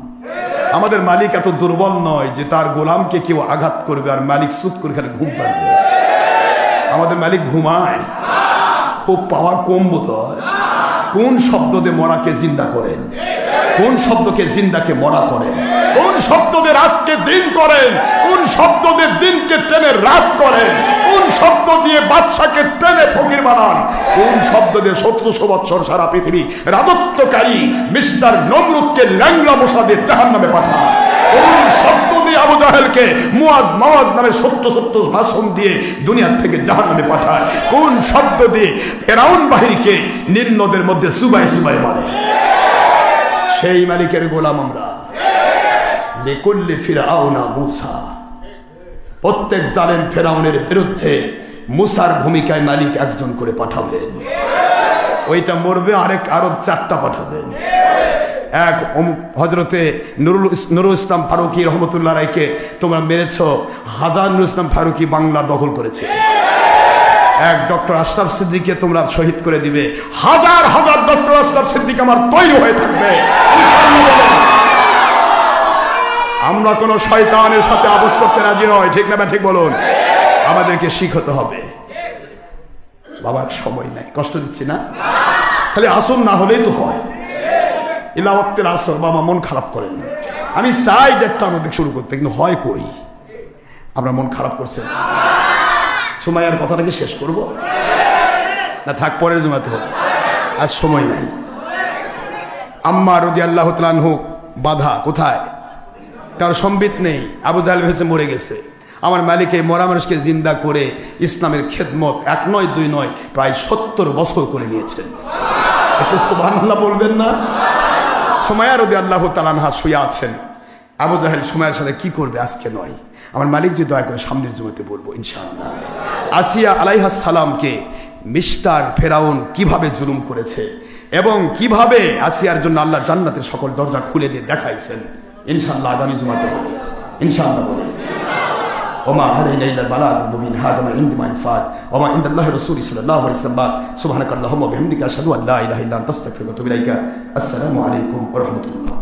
[SPEAKER 1] আমাদের মালিক এত দুর্বল নয় যে তার গোলামকে কেউ আঘাত করবে আর মালিক চুপ করে খালি ঘুম পাড়বে। আমাদের মালিক ঘুমায়, খুব পাওয়ার কম বোধ হয়। কোন শব্দ দিয়ে মরাকে জিন্দা করেন? কোন শব্দকে জিন্দাকে মরা করেন? কোন শব্দ দিয়ে রাতকে দিন করেন? কোন শব্দ দিয়ে দিনকে টেনে রাত করেন? কোন শব্দ দিয়ে বাদশাকে টেনে ফকির বানান? কোন শব্দ দিয়ে 1700 বছর সারা পৃথিবী রাজত্বকারী মিস্টার নমরুদকে ল্যাংড়া মশা দিয়ে জাহান্নামে পাঠান? কোন শব্দ দিয়ে আবু জাহেলকে মুয়াজ মাওয়াজ নামে 70 ভাষণ দিয়ে দুনিয়া থেকে জাহান্নামে পাঠায়? কোন শব্দ দিয়ে ফেরাউন বাহিনীকে নীল নদের মধ্যে সুবাই সুবাই মারে? সেই মালিকের গোলাম আমরা। লিকুল্লি ফিরআউনা মূসা, প্রত্যেক জালেম ফেরাউনের বিরুদ্ধে মুসার ভূমিকায় মালিক একজন করে পাঠাবেন। ওইটা মরবে, আরো 4টা পাঠাবেন। এক হজরতে নুরুল ইসলাম ফারুকী রহমতুল্লাহ রায়কে তোমরা মেরেছ, হাজার নুরুল ইসলাম ফারুকী বাংলা দখল করেছে। এক ডক্টর আশরাফ সিদ্দিককে তোমরা শহীদ করে দিবে, হাজার হাজার ডক্টর আশরাফ সিদ্দিক আমার তৈরি হয়ে থাকবে। আমরা কোন শয়তানের সাথে আপোষ করতে রাজি নয়, ঠিক না? ঠিক বলুন। আমাদেরকে শিখতে হবে। বাবার সময় নাই, কষ্ট দিচ্ছি না? খালি আসর না হলেই তো হয়। ইলাওয়াক্তের আসর, বাবা মন খারাপ করেন না। আমি চাই 1:30টার মধ্যে শুরু করতে, কিন্তু হয় কই? আমরা মন খারাপ করছেন। সময় আর কথাটাকে শেষ করব না, থাক পরের জমাতে হবে, আর সময় নাই।
[SPEAKER 2] আম্মা রাদিয়াল্লাহু তাআলা আনহু বাধা কোথায়? তার সম্বিত নেই, আবু জাহেল ভেসে মরে গেছে। আমার মালিক এই মরা মানুষকে জিন্দা করে ইসলামের খেদমত 1 নয় 2 নয় প্রায় 70 বছর করে নিয়েছেন। একটু সুবহানাল্লাহ বলবেন না? সুমাইয়া রাদিয়াল্লাহু তাআলা আনহা শুয়ে আছেন। আবু জাহেল সুমাইয়ার সাথে কি করবে আজকে নয়, আমার মালিক যে দয়া করে সামনের জুমাতে বলবো ইনশাআল্লাহ। আসিয়া আলাইহাস সালামকে মিস্টার ফেরাউন কিভাবে জুলুম করেছে এবং কিভাবে আসিয়ার জন্য আল্লাহ জান্নাতের সকল দরজা খুলে দিয়ে দেখাইছেন ইনশাআল্লাহ আগামী জুমাতে বলি ইনশাআল্লাহ বলি। ওমা আলাইনা ইল্লাল বালাগুল মুবিন হাদা মা ইনদি মা ইনফাদ ওমা ইনদাল্লাহি রাসূলি সাল্লাল্লাহু আলাইহি ওয়াসাল্লাম সুবহানাকাল্লাহুম্মা ওয়া বিহামদিকা আশহাদু আল্লা ইলাহা ইল্লা আনতা আস্তাগফিরুকা ওয়া আতুবু ইলাইকা। আসসালামু আলাইকুম ওয়া রাহমাতুল্লাহ।